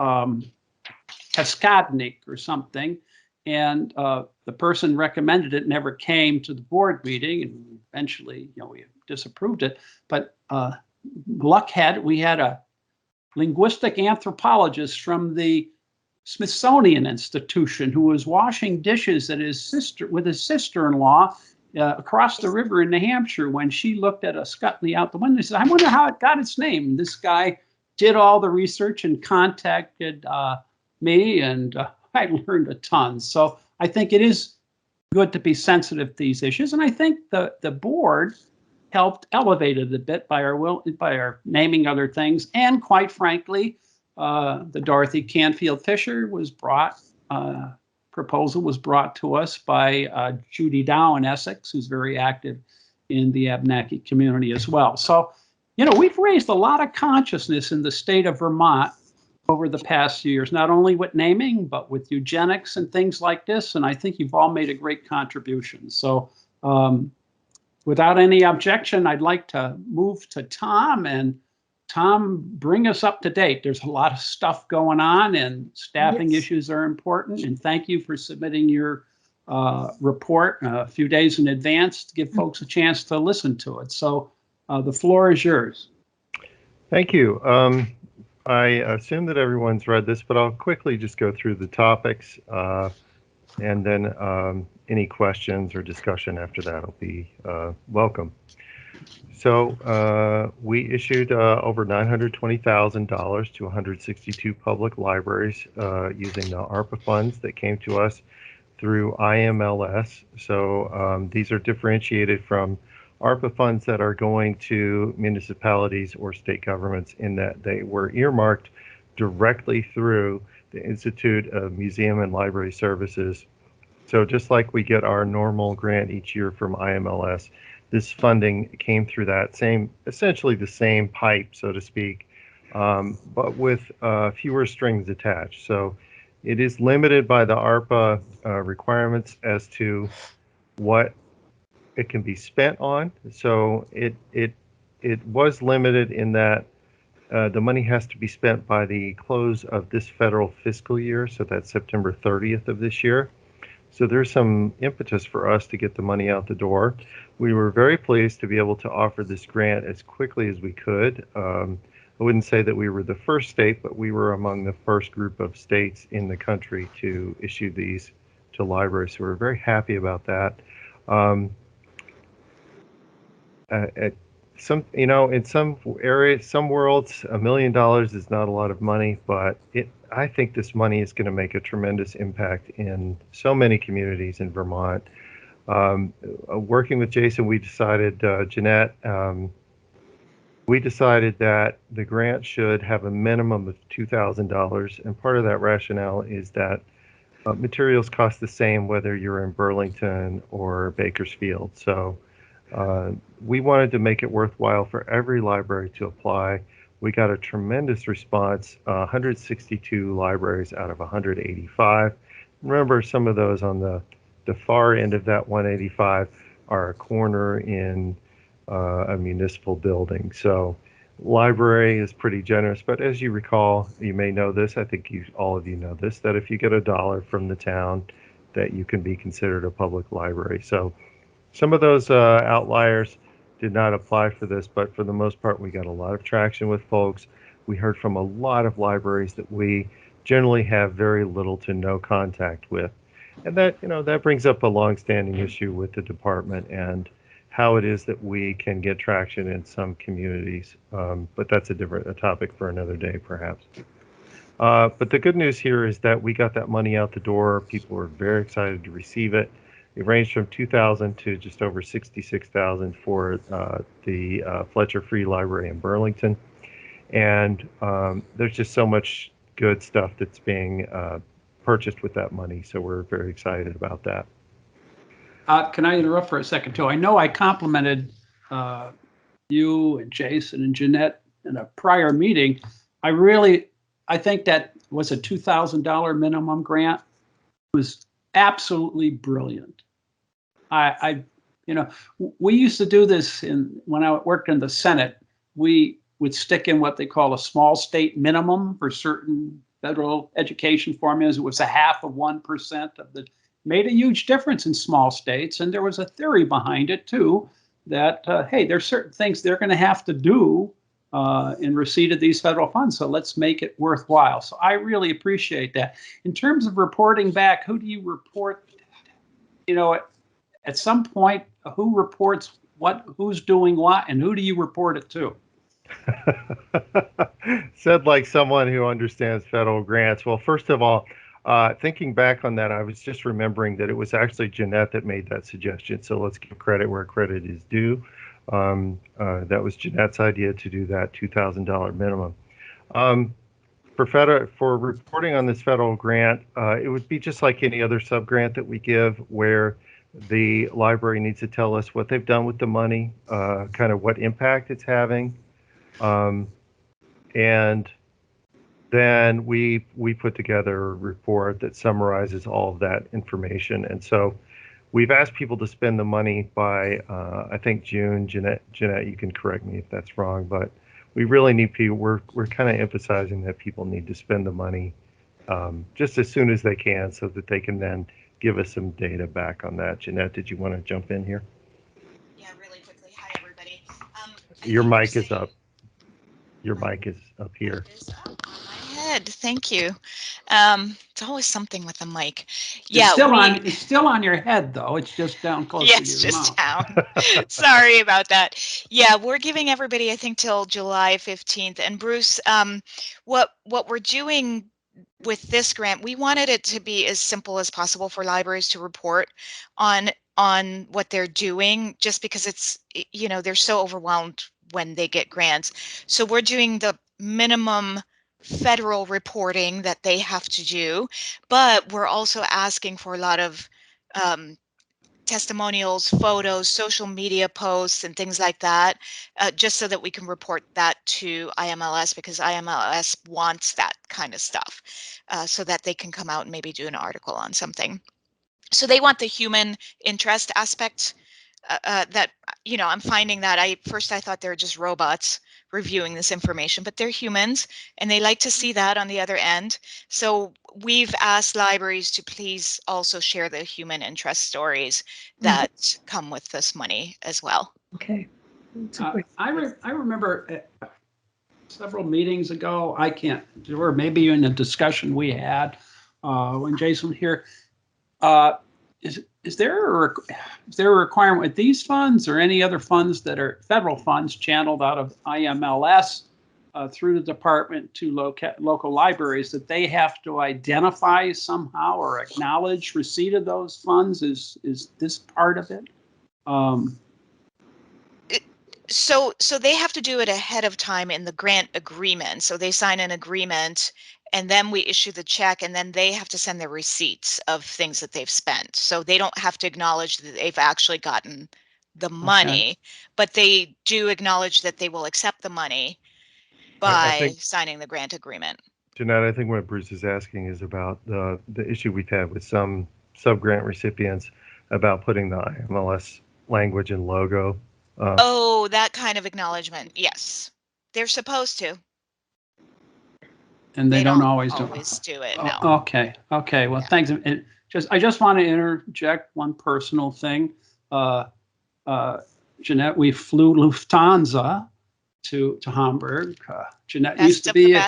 Kaskadnik or something. And the person recommended it never came to the board meeting, and eventually, we disapproved it. But we had a linguistic anthropologist from the Smithsonian Institution who was washing dishes with his sister-in-law across the river in New Hampshire when she looked at Ascutney out the window. She said, "I wonder how it got its name." And this guy did all the research and contacted me, and I learned a ton. So I think it is good to be sensitive to these issues, and I think the board helped elevate it a bit by our naming other things, and quite frankly, the Dorothy Canfield Fisher proposal was brought to us by Judy Dow in Essex, who's very active in the Abnaki community as well. So, we've raised a lot of consciousness in the state of Vermont over the past few years, not only with naming, but with eugenics and things like this. And I think you've all made a great contribution. So without any objection, I'd like to move to Tom. And Tom, bring us up to date. There's a lot of stuff going on, and staffing issues are important. And thank you for submitting your report a few days in advance to give folks a chance to listen to it. So the floor is yours. Thank you. I assume that everyone's read this, but I'll quickly just go through the topics, and then any questions or discussion after that will be welcome. So we issued over $920,000 to 162 public libraries using the ARPA funds that came to us through IMLS. So these are differentiated from ARPA funds that are going to municipalities or state governments, in that they were earmarked directly through the Institute of Museum and Library Services. So just like we get our normal grant each year from IMLS, this funding came through that essentially the same pipe, so to speak, but with fewer strings attached. So it is limited by the ARPA requirements as to what it can be spent on. So it was limited in that the money has to be spent by the close of this federal fiscal year. So that's September 30th of this year. So there's some impetus for us to get the money out the door. We were very pleased to be able to offer this grant as quickly as we could. I wouldn't say that we were the first state, but we were among the first group of states in the country to issue these to libraries. So we're very happy about that. In some areas, some worlds, $1 million is not a lot of money, but I think this money is going to make a tremendous impact in so many communities in Vermont. Working with Jason, we decided, Jeanette, we decided that the grant should have a minimum of $2,000, and part of that rationale is that materials cost the same whether you're in Burlington or Bakersfield. So we wanted to make it worthwhile for every library to apply. We got a tremendous response, 162 libraries out of 185. Remember, some of those on the far end of that 185 are a corner in a municipal building. So library is pretty generous, but as you recall, you may know this, I think all of you know this, that if you get $1 from the town, that you can be considered a public library. So some of those outliers did not apply for this, but for the most part, we got a lot of traction with folks. We heard from a lot of libraries that we generally have very little to no contact with. And that, that brings up a longstanding issue with the department and how it is that we can get traction in some communities. But that's a topic for another day, perhaps. But the good news here is that we got that money out the door. People were very excited to receive it. It ranged from $2,000 to just over $66,000 for the Fletcher Free Library in Burlington. And there's just so much good stuff that's being purchased with that money. So we're very excited about that. Can I interrupt for a second too? I know I complimented you and Jason and Jeanette in a prior meeting. I think that was a $2,000 minimum grant. It was absolutely brilliant. We used to do this when I worked in the Senate. We would stick in what they call a small state minimum for certain federal education formulas. It was 0.5% of the, made a huge difference in small states. And there was a theory behind it too, that, hey, there's certain things they're going to have to do in receipt of these federal funds. So let's make it worthwhile. So I really appreciate that. In terms of reporting back, who do you report, at some point, who reports what, who's doing what, and who do you report it to? Said like someone who understands federal grants. Well, first of all, thinking back on that, I was just remembering that it was actually Jeanette that made that suggestion. So let's give credit where credit is due. That was Jeanette's idea to do that $2,000 minimum. For reporting on this federal grant, it would be just like any other sub-grant that we give, where the library needs to tell us what they've done with the money, kind of what impact it's having. And then we put together a report that summarizes all of that information. And so we've asked people to spend the money by, I think, June. Jeanette, you can correct me if that's wrong, but we really need people. We're kind of emphasizing that people need to spend the money just as soon as they can, so that they can then give us some data back on that. Jeanette, did you want to jump in here? Yeah, really quickly. Hi, everybody. Your mic is up. Your mic is up here. Is up on my head. Thank you. It's always something with the mic. Yeah, it's still on your head though. It's just down closer to your just mouth. down. Sorry about that. Yeah, we're giving everybody, I think, till July 15th. And Bruce, what we're doing with this grant, we wanted it to be as simple as possible for libraries to report on what they're doing, just because it's, they're so overwhelmed when they get grants. So we're doing the minimum federal reporting that they have to do, but we're also asking for a lot of testimonials, photos, social media posts, and things like that, just so that we can report that to IMLS, because IMLS wants that kind of stuff, so that they can come out and maybe do an article on something. So they want the human interest aspect that, I'm finding that I thought they were just robots reviewing this information, but they're humans and they like to see that on the other end. So we've asked libraries to please also share the human interest stories that come with this money as well. Okay. I remember several meetings ago, or maybe in a discussion we had when Jason was here, is there a requirement with these funds or any other funds that are federal funds channeled out of IMLS through the department to local libraries, that they have to identify somehow or acknowledge receipt of those funds? Is this part of it? So they have to do it ahead of time in the grant agreement. So they sign an agreement and then we issue the check, and then they have to send their receipts of things that they've spent. So they don't have to acknowledge that they've actually gotten the money, but they do acknowledge that they will accept the money by signing the grant agreement. Jeanette, I think what Bruce is asking is about the issue we've had with some sub-grant recipients about putting the IMLS language and logo. That kind of acknowledgement. Yes, they're supposed to. And they don't always do it. No. Okay. Well, yeah. Thanks. I just want to interject one personal thing. Jeanette, we flew Lufthansa to Hamburg. Jeanette used to be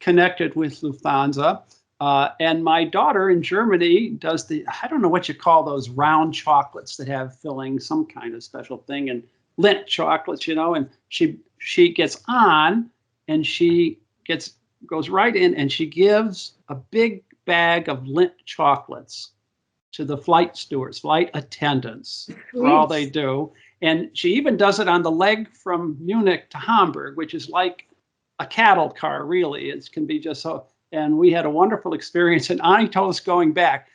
connected with Lufthansa. And my daughter in Germany does I don't know what you call those round chocolates that have filling, some kind of special thing, and Lindt chocolates, and she gets on and she goes right in and she gives a big bag of Lindt chocolates to the flight stewards, flight attendants, for all they do. And she even does it on the leg from Munich to Hamburg, which is like a cattle car, really. It can be just so. And we had a wonderful experience. And Ani told us going back,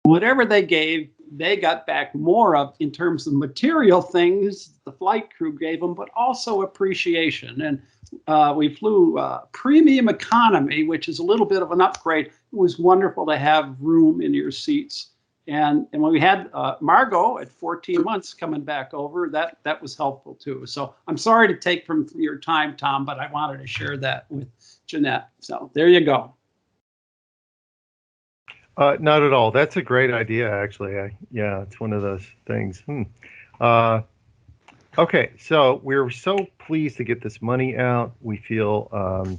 whatever they gave, they got back more of in terms of material things the flight crew gave them, but also appreciation. And we flew premium economy, which is a little bit of an upgrade. It was wonderful to have room in your seats. And when we had Margot at 14 months coming back over, that was helpful too. So I'm sorry to take from your time, Tom, but I wanted to share that with Jeanette. So there you go. Not at all. That's a great idea, actually. Yeah, it's one of those things. Okay, so we're so pleased to get this money out. We feel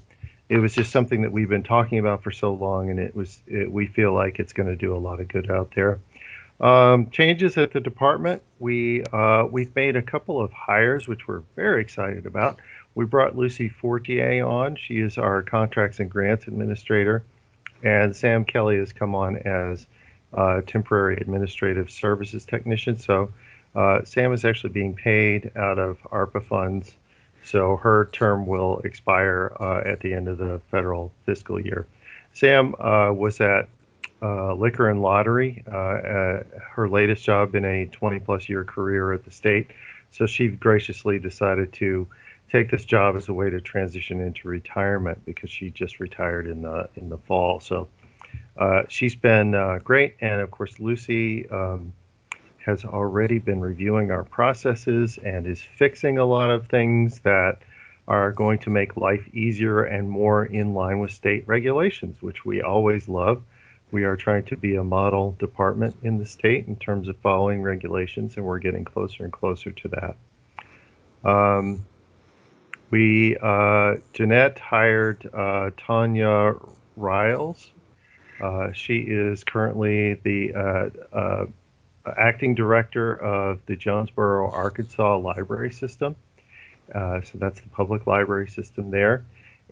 it was just something that we've been talking about for so long, and we feel like it's going to do a lot of good out there. Changes at the department. We've made a couple of hires, which we're very excited about. We brought Lucy Fortier on. She is our contracts and grants administrator, and Sam Kelly has come on as temporary administrative services technician. So Sam is actually being paid out of ARPA funds. So her term will expire at the end of the federal fiscal year. Sam was at Liquor and Lottery, her latest job in a 20-plus year career at the state. So she graciously decided to take this job as a way to transition into retirement because she just retired in the fall. So she's been great. And of course, Lucy has already been reviewing our processes and is fixing a lot of things that are going to make life easier and more in line with state regulations, which we always love. We are trying to be a model department in the state in terms of following regulations, and we're getting closer and closer to that. Jeanette hired Tanya Riles. She is currently the acting director of the Jonesboro, Arkansas library system. So that's the public library system there.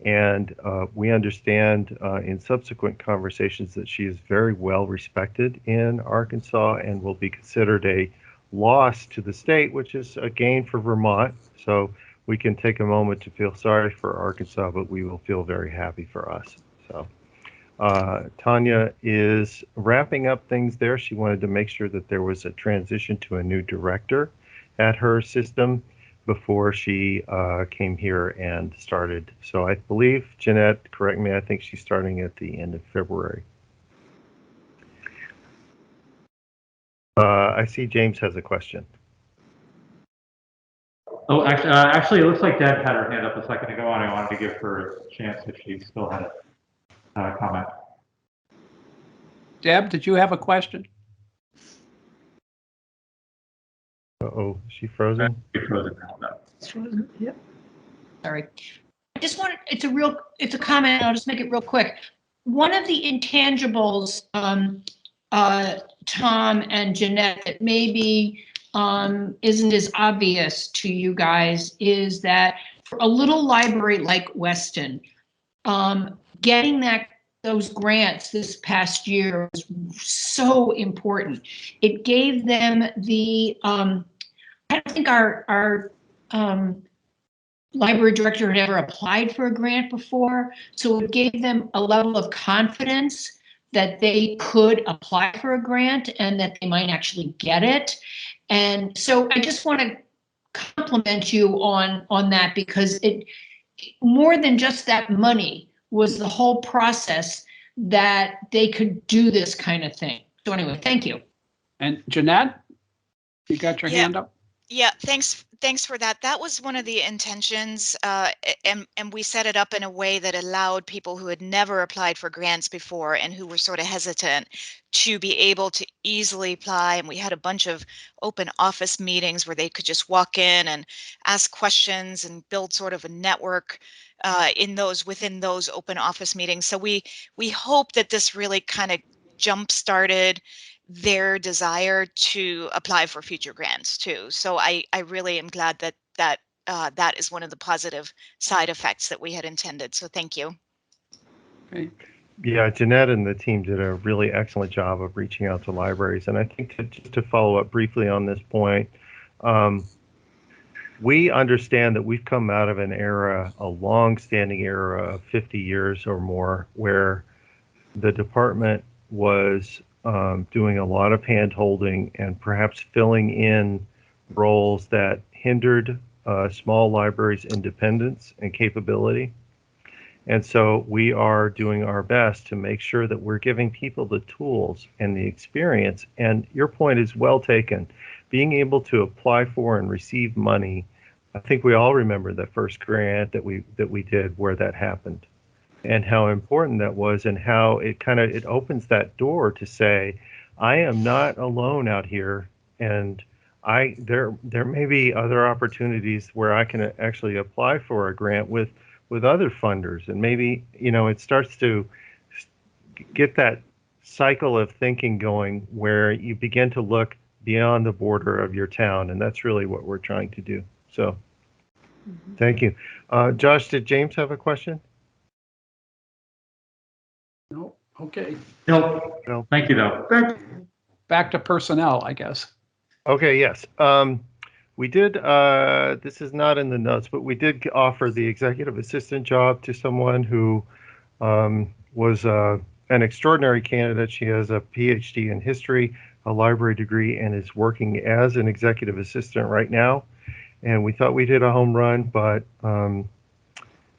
And we understand in subsequent conversations that she is very well respected in Arkansas and will be considered a loss to the state, which is a gain for Vermont. So we can take a moment to feel sorry for Arkansas, but we will feel very happy for us. So Tanya is wrapping up things there. She wanted to make sure that there was a transition to a new director at her system before she came here and started. So I believe, Jeanette, correct me, I think she's starting at the end of February. I see James has a question. Oh, actually, it looks like Deb had her hand up a second ago, and I wanted to give her a chance if she still had a comment. Deb, did you have a question? Uh-oh, is she frozen? She's frozen now. No. It's frozen, yep. Sorry. I just wanted, it's a comment, I'll just make it real quick. One of the intangibles, Tom and Jeanette, that maybe isn't as obvious to you guys is that for a little library like Weston, getting those grants this past year was so important. It gave them the, I don't think our library director had ever applied for a grant before. So it gave them a level of confidence that they could apply for a grant and that they might actually get it. And so I just want to compliment you on that, because it more than just that money was the whole process that they could do this kind of thing. So anyway, thank you. And Jeanette, you got your hand up? Yeah, thanks for that. That was one of the intentions, and we set it up in a way that allowed people who had never applied for grants before and who were sort of hesitant to be able to easily apply. And we had a bunch of open office meetings where they could just walk in and ask questions and build sort of a network within those open office meetings. So we hope that this really kind of jump started their desire to apply for future grants too. So I really am glad that that is one of the positive side effects that we had intended. So thank you. Okay. Yeah, Jeanette and the team did a really excellent job of reaching out to libraries. And I think just to follow up briefly on this point, we understand that we've come out of an era, a long-standing era of 50 years or more, where the department was doing a lot of hand-holding and perhaps filling in roles that hindered small libraries' independence and capability. And so we are doing our best to make sure that we're giving people the tools and the experience. And your point is well taken. Being able to apply for and receive money, I think we all remember the first grant that we did where that happened, and how important that was, and how it opens that door to say, I am not alone out here, and there may be other opportunities where I can actually apply for a grant with other funders, and maybe it starts to get that cycle of thinking going where you begin to look beyond the border of your town, and that's really what we're trying to do. So thank you. Josh, did James have a question? No. Okay. No. Thank you, though. Back to personnel, I guess. Okay. Yes. We did. This is not in the notes, but we did offer the executive assistant job to someone who was an extraordinary candidate. She has a PhD in history, a library degree, and is working as an executive assistant right now. And we thought we'd hit a home run, but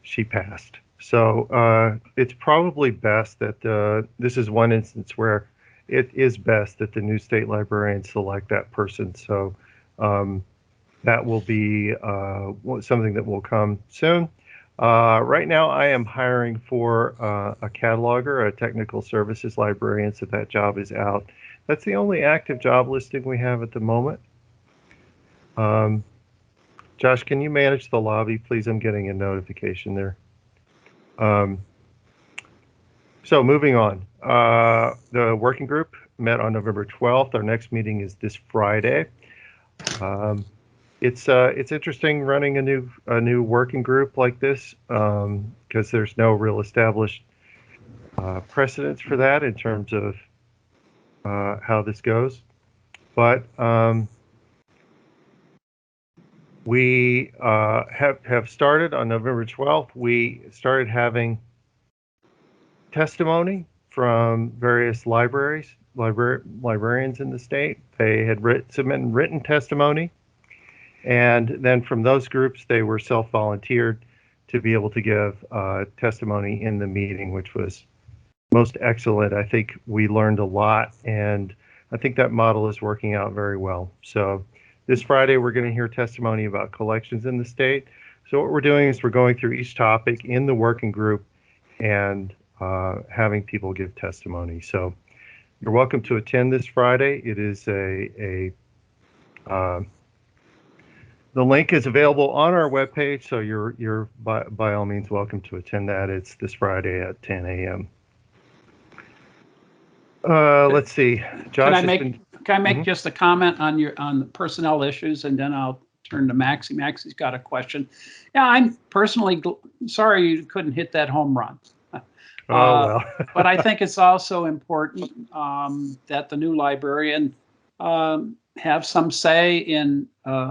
she passed. So it's probably best that this is one instance where it is best that the new state librarian select that person. So that will be something that will come soon. Right now, I am hiring for a cataloger, a technical services librarian, so that job is out. That's the only active job listing we have at the moment. Josh, can you manage the lobby, please? I'm getting a notification there. So moving on, the working group met on November 12th. Our next meeting is this Friday. It's interesting running a new working group like this because there's no real established precedence for that in terms of how this goes. But we have started on November 12th. We started having testimony from various librarians in the state. They had submitted written testimony, and then from those groups, they were self-volunteered to be able to give testimony in the meeting, which was most excellent. I think we learned a lot, and I think that model is working out very well. So this Friday, we're going to hear testimony about collections in the state. So what we're doing is we're going through each topic in the working group and having people give testimony. So you're welcome to attend this Friday. It is the link is available on our webpage, so you're by all means welcome to attend that. It's this Friday at 10 a.m. Let's see. Josh, Can I make just a comment on the personnel issues, and then I'll turn to Maxie. Maxie's got a question. Yeah, I'm personally sorry you couldn't hit that home run. Well. But I think it's also important that the new librarian have some say in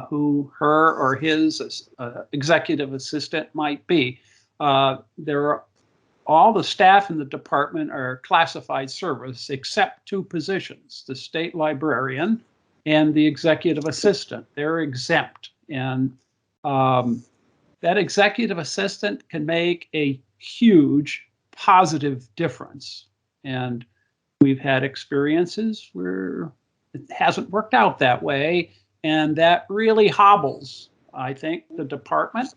who her or his executive assistant might be. All the staff in the department are classified service except two positions, the state librarian and the executive assistant. They're exempt. And that executive assistant can make a huge positive difference. And we've had experiences where it hasn't worked out that way. And that really hobbles, I think, the department,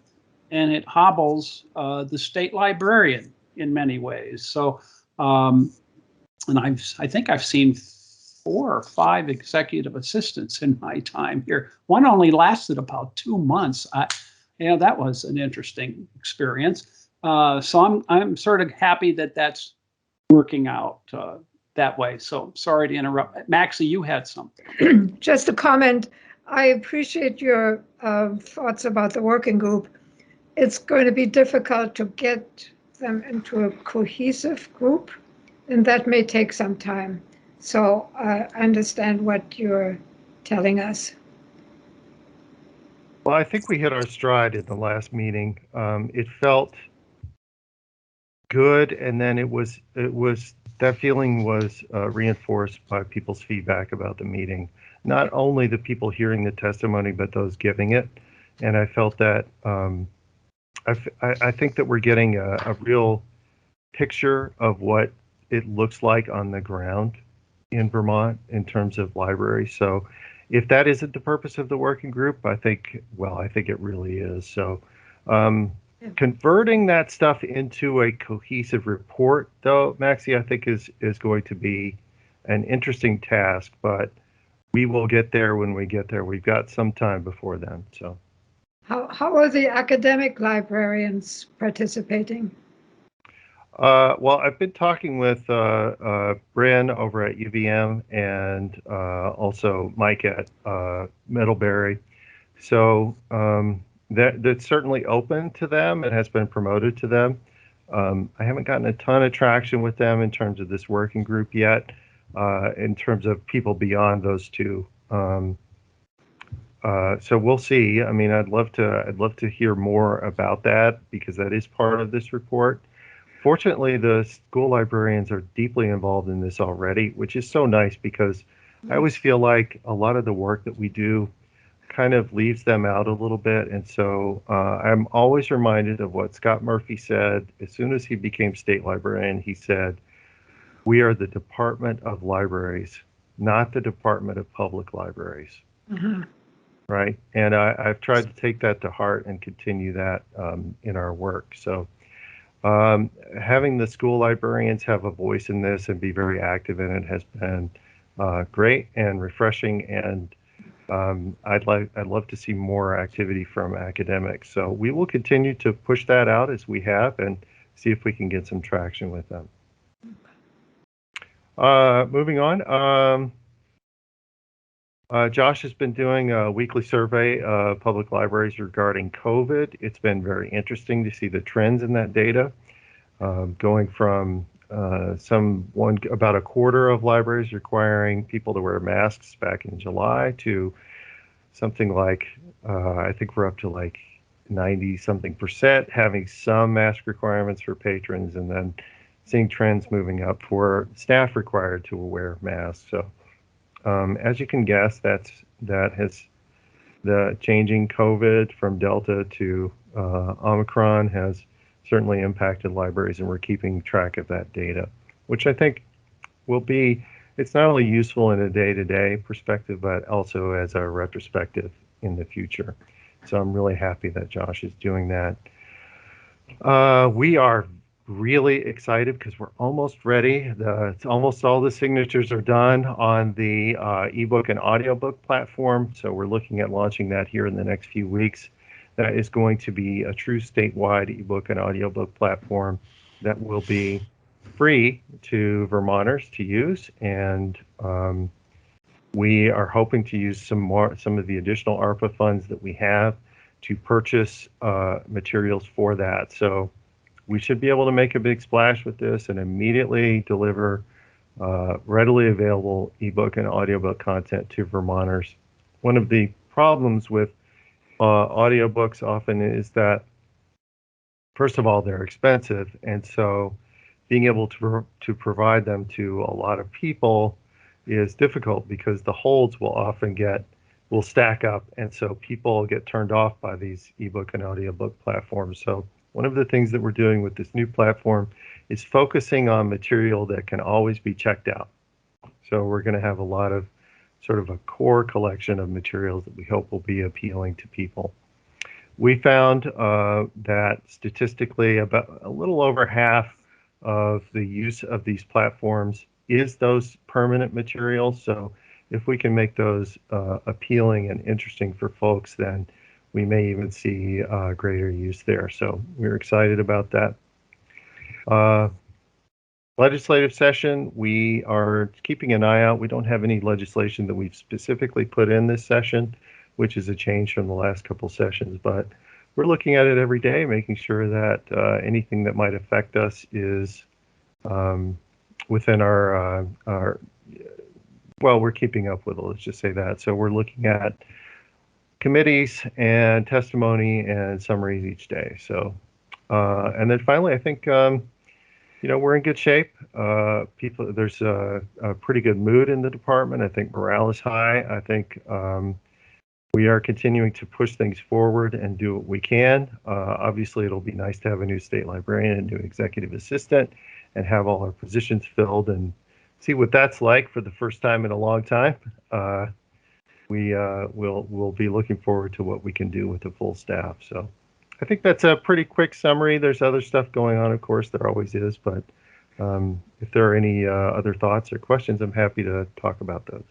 and it hobbles the state librarian in many ways. So, and I think I've seen 4 or 5 executive assistants in my time here. One only lasted about 2 months. That was an interesting experience. So I'm sort of happy that that's working out that way. So sorry to interrupt. Maxie, you had something. Just a comment. I appreciate your thoughts about the working group. It's going to be difficult to get them into a cohesive group, and that may take some time. So I understand what you're telling us. Well, I think we hit our stride at the last meeting. It felt good, and then it was that feeling was reinforced by people's feedback about the meeting. Not only the people hearing the testimony, but those giving it. And I felt that I think that we're getting a real picture of what it looks like on the ground in Vermont in terms of libraries. So if that isn't the purpose of the working group, I think it really is. So converting that stuff into a cohesive report, though, Maxie, I think is going to be an interesting task, but we will get there when we get there. We've got some time before then. So how are the academic librarians participating? Well, I've been talking with Bryn over at UVM and also Mike at Middlebury. So that's certainly open to them. It has been promoted to them. I haven't gotten a ton of traction with them in terms of this working group yet, in terms of people beyond those two. So we'll see. I mean, I'd love to hear more about that because that is part of this report. Fortunately, the school librarians are deeply involved in this already, which is so nice because I always feel like a lot of the work that we do kind of leaves them out a little bit. And so I'm always reminded of what Scott Murphy said. As soon as he became state librarian, he said, "We are the Department of Libraries, not the Department of Public Libraries." Mm-hmm. Right. And I've tried to take that to heart and continue that in our work. So having the school librarians have a voice in this and be very active in it has been great and refreshing. And I'd love to see more activity from academics. So we will continue to push that out as we have and see if we can get some traction with them. Moving on. Josh has been doing a weekly survey of public libraries regarding COVID. It's been very interesting to see the trends in that data, going from about a quarter of libraries requiring people to wear masks back in July to something like, I think we're up to like 90-something% having some mask requirements for patrons, and then seeing trends moving up for staff required to wear masks. So as you can guess, that has the changing COVID from Delta to Omicron has certainly impacted libraries, and we're keeping track of that data, which I think will be, it's not only useful in a day-to-day perspective, but also as a retrospective in the future. So I'm really happy that Josh is doing that. We are really excited because we're almost ready. Almost all the signatures are done on the ebook and audiobook platform. So we're looking at launching that here in the next few weeks. That is going to be a true statewide ebook and audiobook platform that will be free to Vermonters to use. And we are hoping to use some of the additional ARPA funds that we have to purchase materials for that. So we should be able to make a big splash with this and immediately deliver readily available ebook and audiobook content to Vermonters. One of the problems with audiobooks often is that, first of all, they're expensive. And so being able to provide them to a lot of people is difficult because the holds will stack up. And so people get turned off by these ebook and audiobook platforms. So one of the things that we're doing with this new platform is focusing on material that can always be checked out. So we're going to have a lot of sort of a core collection of materials that we hope will be appealing to people. We found that statistically about a little over half of the use of these platforms is those permanent materials. So if we can make those appealing and interesting for folks, then we may even see greater use there. So we're excited about that. Legislative session, we are keeping an eye out. We don't have any legislation that we've specifically put in this session, which is a change from the last couple sessions, but we're looking at it every day, making sure that anything that might affect us is within our, well, we're keeping up with it, let's just say that. So we're looking at committees and testimony and summaries each day. So, and then finally, I think, you know, we're in good shape. There's a pretty good mood in the department. I think morale is high. I think we are continuing to push things forward and do what we can. Obviously, it'll be nice to have a new state librarian and new executive assistant and have all our positions filled and see what that's like for the first time in a long time. We'll be looking forward to what we can do with the full staff. So I think that's a pretty quick summary. There's other stuff going on, of course, there always is, but if there are any other thoughts or questions, I'm happy to talk about those.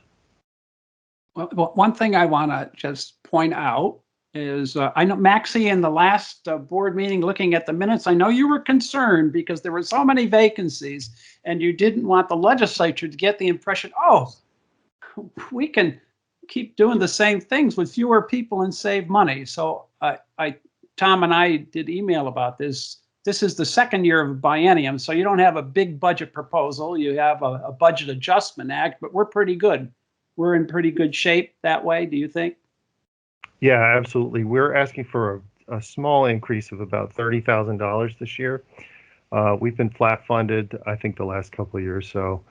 Well, one thing I want to just point out is I know, Maxie, in the last board meeting, looking at the minutes, I know you were concerned because there were so many vacancies and you didn't want the legislature to get the impression, oh, we can keep doing the same things with fewer people and save money. So Tom and I did email about this. This is the second year of a biennium, so you don't have a big budget proposal. You have a budget adjustment act, but we're pretty good. We're in pretty good shape that way, do you think? Yeah, absolutely. We're asking for a small increase of about $30,000 this year. We've been flat funded, I think, the last couple of years, so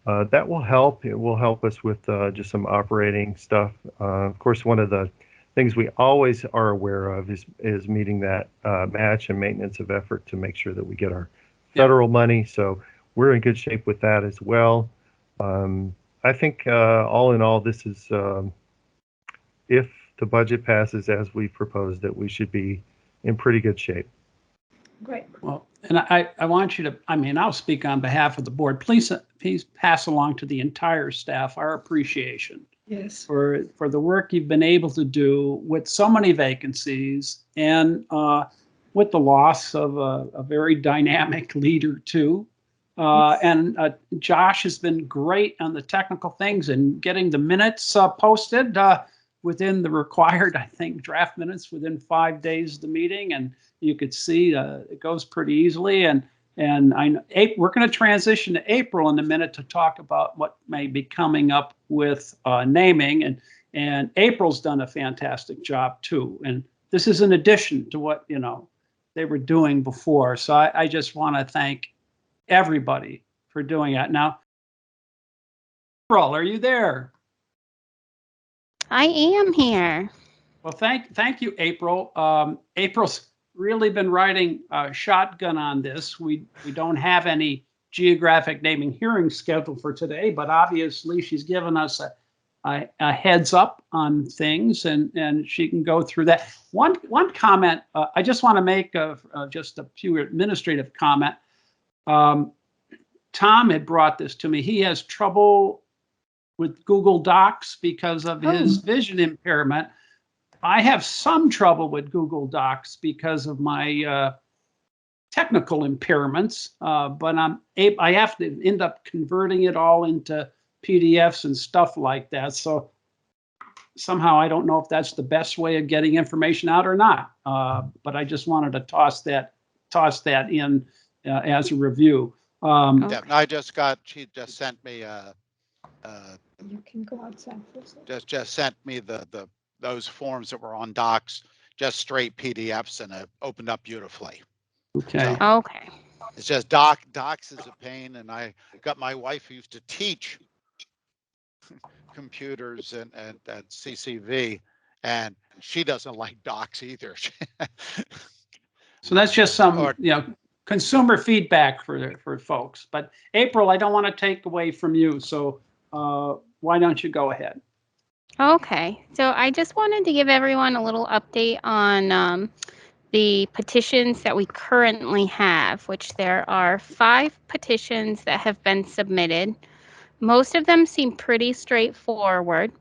that will help. It will help us with just some operating stuff. Of course, one of the things we always are aware of is meeting that match and maintenance of effort to make sure that we get our federal money. So we're in good shape with that as well. I think all in all, this is, if the budget passes as we proposed it, we should be in pretty good shape. Great. Well, and I want you to, I mean, I'll speak on behalf of the board. Please pass along to the entire staff our appreciation. Yes. For the work you've been able to do with so many vacancies and with the loss of a very dynamic leader too. And Josh has been great on the technical things and getting the minutes posted within the required, I think, draft minutes within 5 days of the meeting. And you could see it goes pretty easily. And I know we're going to transition to April in a minute to talk about what may be coming up with naming. And April's done a fantastic job too. And this is in addition to what, you know, they were doing before. So I just want to thank everybody for doing that. Now, April, are you there? I am here. Well, thank you, April. April's really been riding shotgun on this. We don't have any geographic naming hearings scheduled for today, but obviously she's given us a heads up on things, and she can go through that. One comment I just want to make just a few administrative comment. Tom had brought this to me. He has trouble with Google Docs because of his vision impairment. I have some trouble with Google Docs because of my technical impairments, but I have to end up converting it all into PDFs and stuff like that. So somehow I don't know if that's the best way of getting information out or not. But I just wanted to toss that in as a review. Yeah, she just sent me You can go outside for a second. just sent me those forms that were on docs, just straight PDFs, and it opened up beautifully. Okay. So, Okay. it's just docs is a pain, and I got my wife who used to teach computers and CCV, and she doesn't like docs either. So that's just some, consumer feedback for folks. But April, I don't want to take away from you. So why don't you go ahead? Okay, so I just wanted to give everyone a little update on the petitions that we currently have, which there are 5 petitions that have been submitted. Most of them seem pretty straightforward.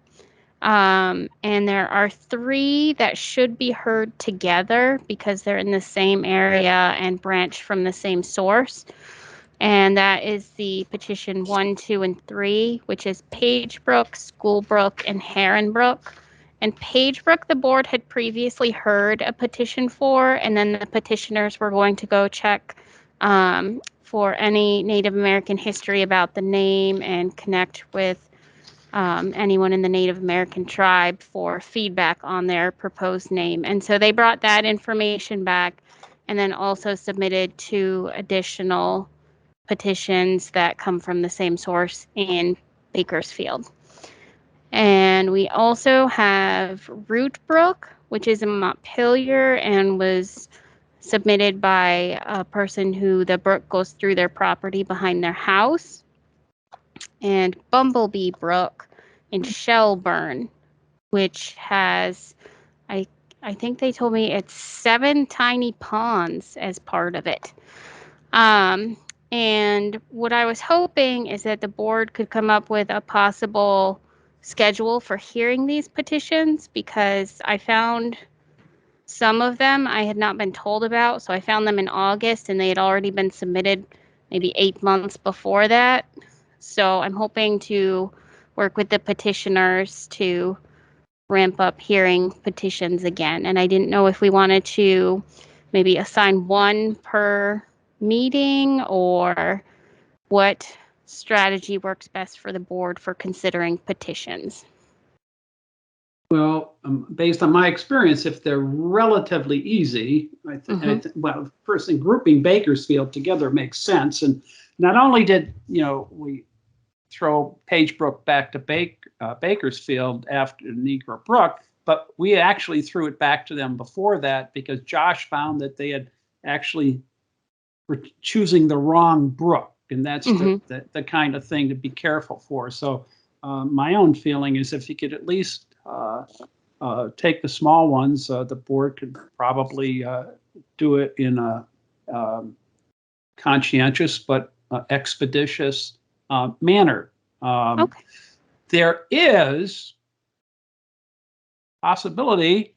And there are 3 that should be heard together because they're in the same area and branch from the same source. And that is the petition 1, 2, and 3, which is Pagebrook, Schoolbrook, and Heronbrook. And Pagebrook, the board had previously heard a petition for, and then the petitioners were going to go check for any Native American history about the name and connect with anyone in the Native American tribe for feedback on their proposed name. And so they brought that information back and then also submitted 2 additional petitions that come from the same source in Bakersfield. And we also have Root Brook, which is in Montpelier and was submitted by a person who the brook goes through their property behind their house. And Bumblebee Brook in Shelburne, which has, I think they told me it's 7 tiny ponds as part of it. And what I was hoping is that the board could come up with a possible schedule for hearing these petitions, because I found some of them I had not been told about. So I found them in August and they had already been submitted maybe 8 months before that. So I'm hoping to work with the petitioners to ramp up hearing petitions again. And I didn't know if we wanted to maybe assign 1 per meeting or what strategy works best for the board for considering petitions. Well, based on my experience, if they're relatively easy, well, first thing, grouping Bakersfield together makes sense. And not only did, we throw Pagebrook back to Bakersfield after Negro Brook, but we actually threw it back to them before that because Josh found that they had actually were choosing the wrong brook. And that's the kind of thing to be careful for. So my own feeling is if you could at least take the small ones, the board could probably do it in a conscientious but expeditious manner. Okay. There is possibility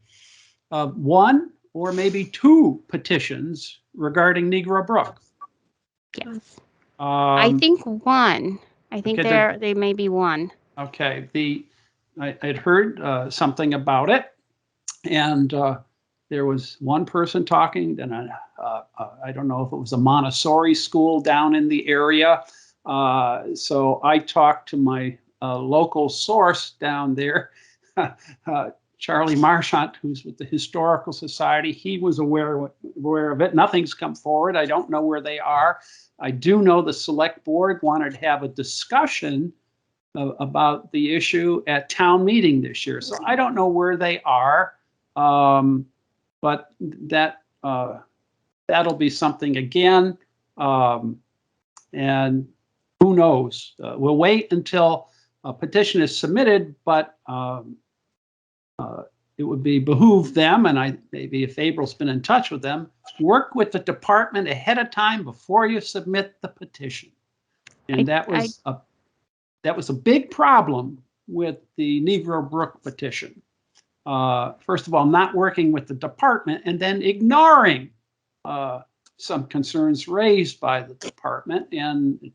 of 1 or maybe 2 petitions regarding Negro Brook. Yes. I think 1. I think okay, they may be 1. Okay. I had heard something about it, and there was one person talking, and I don't know if it was a Montessori school down in the area. So I talked to my local source down there, Charlie Marchant, who's with the Historical Society. He was aware of it. Nothing's come forward. I don't know where they are. I do know the select board wanted to have a discussion about the issue at town meeting this year. So I don't know where they are, but that'll be something again. And who knows? We'll wait until a petition is submitted, but it would behoove them, and maybe if April's been in touch with them, work with the department ahead of time before you submit the petition. And that was a big problem with the Negro Brook petition. First of all, not working with the department and then ignoring some concerns raised by the department, and it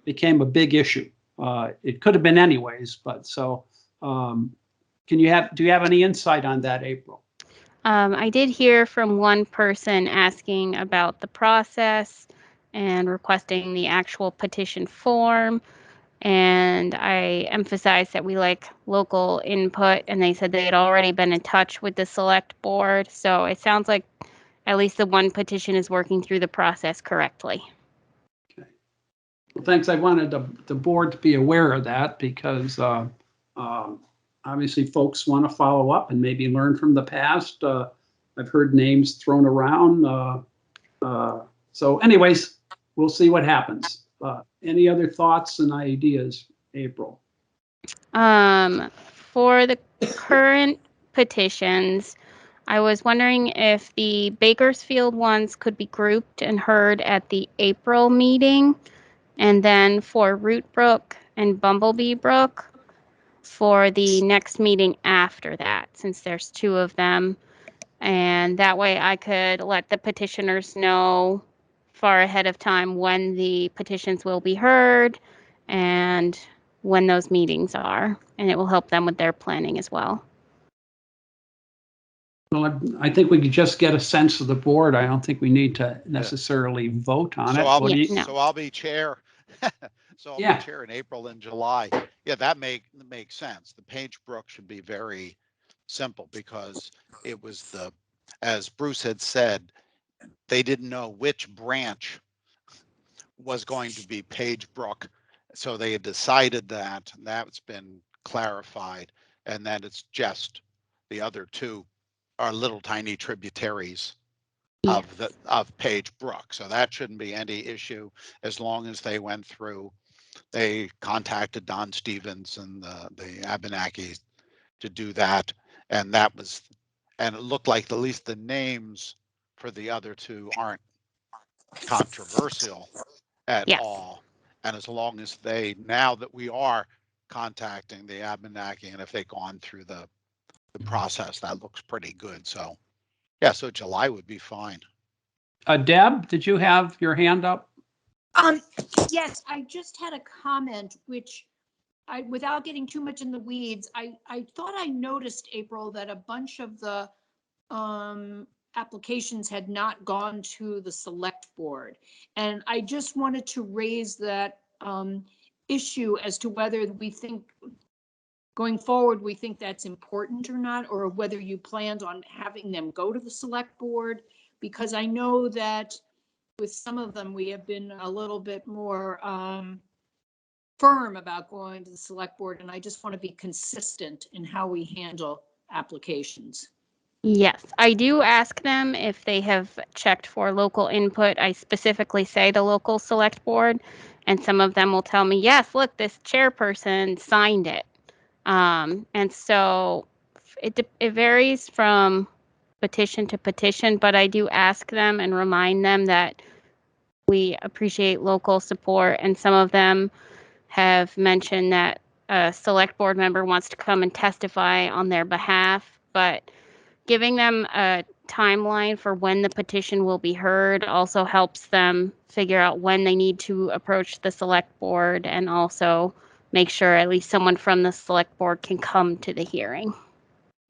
became a big issue. It could have been anyways, but so do you have any insight on that, April? I did hear from one person asking about the process and requesting the actual petition form. And I emphasized that we like local input, and they said they had already been in touch with the select board. So it sounds like at least the one petition is working through the process correctly. Okay. Well, thanks. I wanted the board to be aware of that because obviously folks want to follow up and maybe learn from the past. I've heard names thrown around. So anyways, we'll see what happens. Any other thoughts and ideas, April? for the current petitions, I was wondering if the Bakersfield ones could be grouped and heard at the April meeting, and then for Root Brook and Bumblebee Brook for the next meeting after that, since there's two of them. And that way I could let the petitioners know far ahead of time when the petitions will be heard and when those meetings are. And it will help them with their planning as well. Well, I think we could just get a sense of the board. I don't think we need to necessarily vote on So it. I'll What do be, you- No. so I'll be chair. So I'll Yeah. be chair in April and July. Yeah, that makes sense. The Page Brook should be very simple because it was as Bruce had said, they didn't know which branch was going to be Page Brook. So they had decided that, and that's been clarified, and that it's just the other two are little tiny tributaries Yes. of Page Brook. So that shouldn't be any issue as long as they went through. They contacted Don Stevens and the Abenaki to do that, and it looked like at least the names for the other two aren't controversial at Yes. all. And as long as now that we are contacting the Abenaki, and if they've gone through the process, that looks pretty good. So yeah, so July would be fine. Deb, did you have your hand up? Yes, I just had a comment, which without getting too much in the weeds, I thought I noticed, April, that a bunch of the applications had not gone to the select board. And I just wanted to raise that issue as to whether we think going forward, we think that's important or not, or whether you planned on having them go to the select board, because I know that with some of them, we have been a little bit more firm about going to the select board, and I just want to be consistent in how we handle applications. Yes, I do ask them if they have checked for local input. I specifically say the local select board, and some of them will tell me, yes, look, this chairperson signed it. And so it varies from petition to petition, but I do ask them and remind them that we appreciate local support, and some of them have mentioned that a select board member wants to come and testify on their behalf, but giving them a timeline for when the petition will be heard also helps them figure out when they need to approach the select board, and also make sure at least someone from the select board can come to the hearing.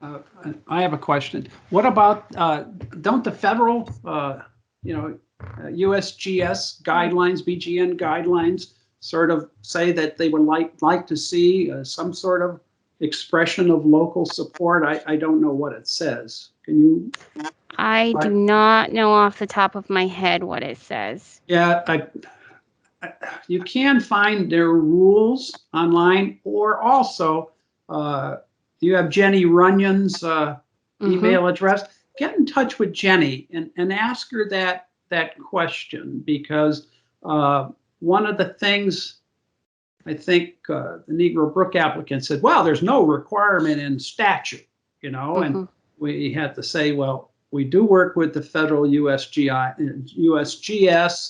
I have a question. What about, don't the federal, USGS guidelines, BGN guidelines sort of say that they would like to see some sort of expression of local support? I don't know what it says. Can you? I do not know off the top of my head what it says. Yeah, you can find their rules online, or also you have Jenny Runyon's email address. Get in touch with Jenny and ask her that question, because one of the things I think the Negro Brook applicant said, well, there's no requirement in statute, and we had to say, well, we do work with the federal USGS,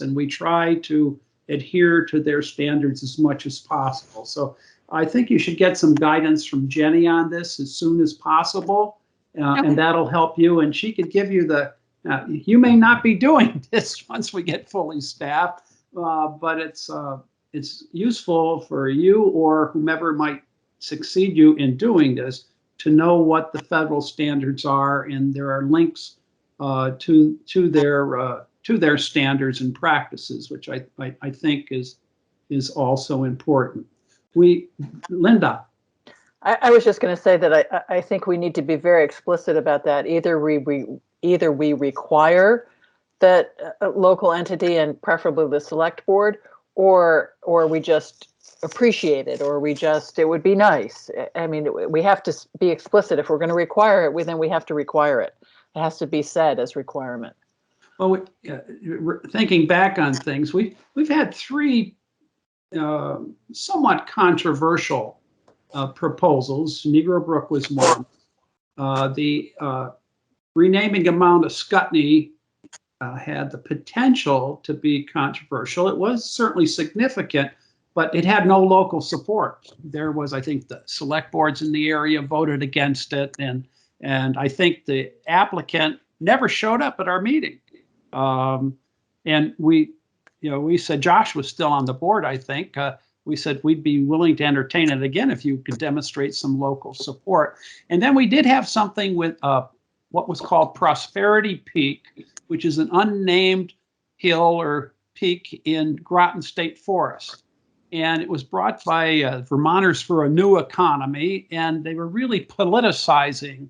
and we try to adhere to their standards as much as possible. So I think you should get some guidance from Jenny on this as soon as possible, and that'll help you. And she could give you you may not be doing this once we get fully staffed, but it's useful for you or whomever might succeed you in doing this to know what the federal standards are, and there are links to their standards and practices, which I think is also important. Linda. I was just going to say that I think we need to be very explicit about that. Either we require that local entity, and preferably the select board, or we just appreciate it, or it would be nice. I mean, we have to be explicit. If we're going to require it, then we have to require it. It has to be said as requirement. Well, thinking back on things, we've had three somewhat controversial proposals. Negro Brook was one. The renaming of Mount Ascutney had the potential to be controversial. It was certainly significant, but it had no local support. There was, I think, the select boards in the area voted against it, and I think the applicant never showed up at our meeting. And we said, Josh was still on the board, I think. We said we'd be willing to entertain it again if you could demonstrate some local support. And then we did have something with what was called Prosperity Peak, which is an unnamed hill or peak in Groton State Forest. And it was brought by Vermonters for a New Economy, and they were really politicizing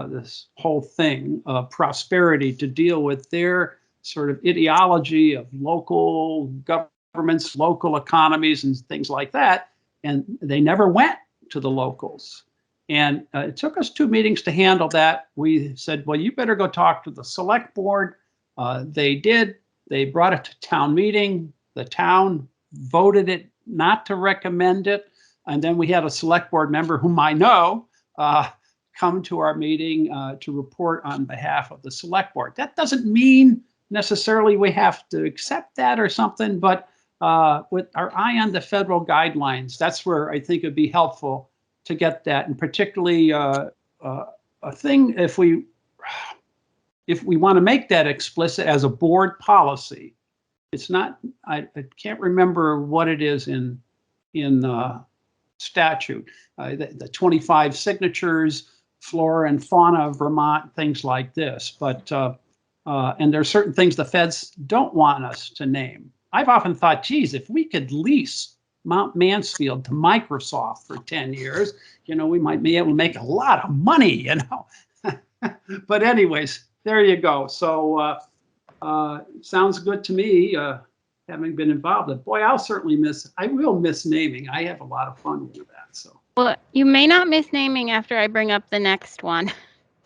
this whole thing of prosperity to deal with their sort of ideology of local governments, local economies, and things like that. And they never went to the locals. And it took us 2 meetings to handle that. We said, well, you better go talk to the select board. They did. They brought it to town meeting. The town voted it not to recommend it. And then we had a select board member whom I know come to our meeting to report on behalf of the select board. That doesn't mean necessarily we have to accept that or something, but with our eye on the federal guidelines, that's where I think it'd be helpful to get that, and particularly a thing if we want to make that explicit as a board policy. It's not. I can't remember what it is in statute. The 25 signatures, flora and fauna of Vermont, things like this. But and there are certain things the feds don't want us to name. I've often thought, geez, if we could lease Mount Mansfield to Microsoft for 10 years, we might be able to make a lot of money, But anyways, there you go. So sounds good to me, having been involved. But boy, I will miss naming. I have a lot of fun with that. So. Well, you may not miss naming after I bring up the next one.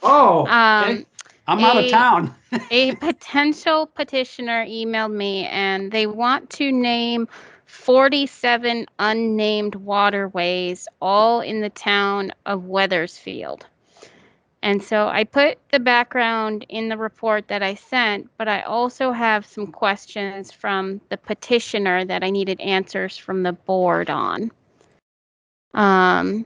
Oh, okay. I'm out of town. A potential petitioner emailed me, and they want to name 47 unnamed waterways, all in the town of Wethersfield. And so I put the background in the report that I sent, but I also have some questions from the petitioner that I needed answers from the board on. And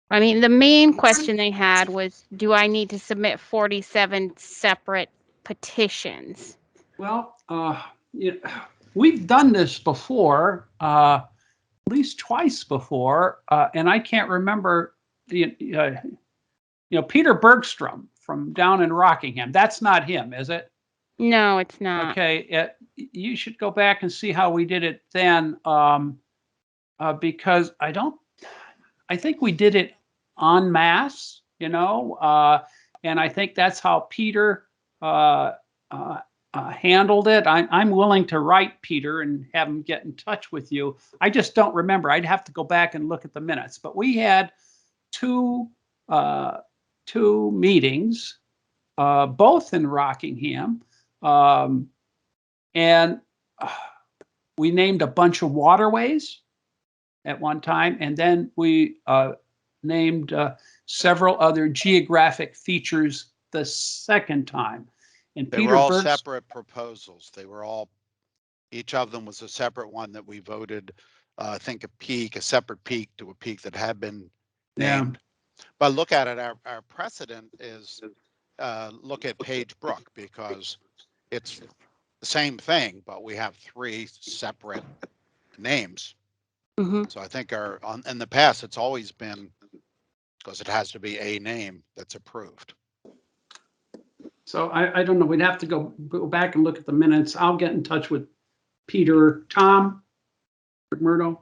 I mean, the main question they had was, do I need to submit 47 separate petitions? Well, we've done this before, at least twice before, and I can't remember Peter Bergstrom from down in Rockingham. That's not him, is it? No, it's not. Okay, you should go back and see how we did it then, because I think we did it en masse, and I think that's how Peter handled it. I'm willing to write Peter and have him get in touch with you. I just don't remember. I'd have to go back and look at the minutes. But we had two meetings, both in Rockingham, and we named a bunch of waterways at one time, and then we named several other geographic features the second time. And they were all separate proposals. Each of them was a separate one that we voted. I think a separate peak to a peak that had been named. Yeah. But look at it. Our precedent is look at Page Brook, because it's the same thing, but we have 3 separate names. Mm-hmm. So I think in the past, it's always been, because it has to be a name that's approved. So I don't know. We'd have to go back and look at the minutes. I'll get in touch with Peter. Tom McMurdo.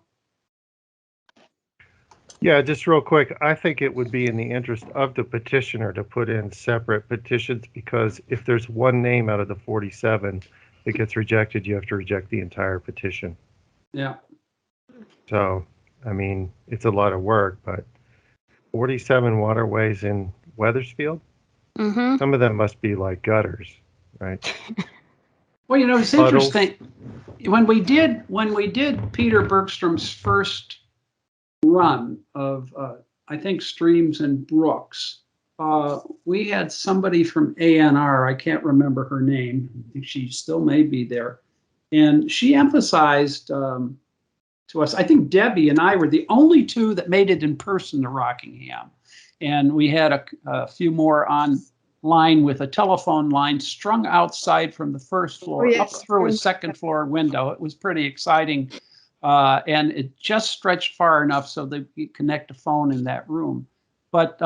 Yeah, just real quick. I think it would be in the interest of the petitioner to put in separate petitions, because if there's one name out of the 47 that gets rejected, you have to reject the entire petition. Yeah. So, I mean, it's a lot of work, but 47 waterways in Wethersfield? Mm-hmm. Some of them must be like gutters, right? Well, it's interesting. when we did Peter Bergstrom's first run of, I think, Streams and Brooks, we had somebody from ANR, I can't remember her name, she still may be there, and she emphasized to us, I think Debbie and I were the only two that made it in person to Rockingham, and we had a few more online with a telephone line strung outside from the first floor up through a second floor window. It was pretty exciting. And it just stretched far enough so that we could connect a phone in that room. But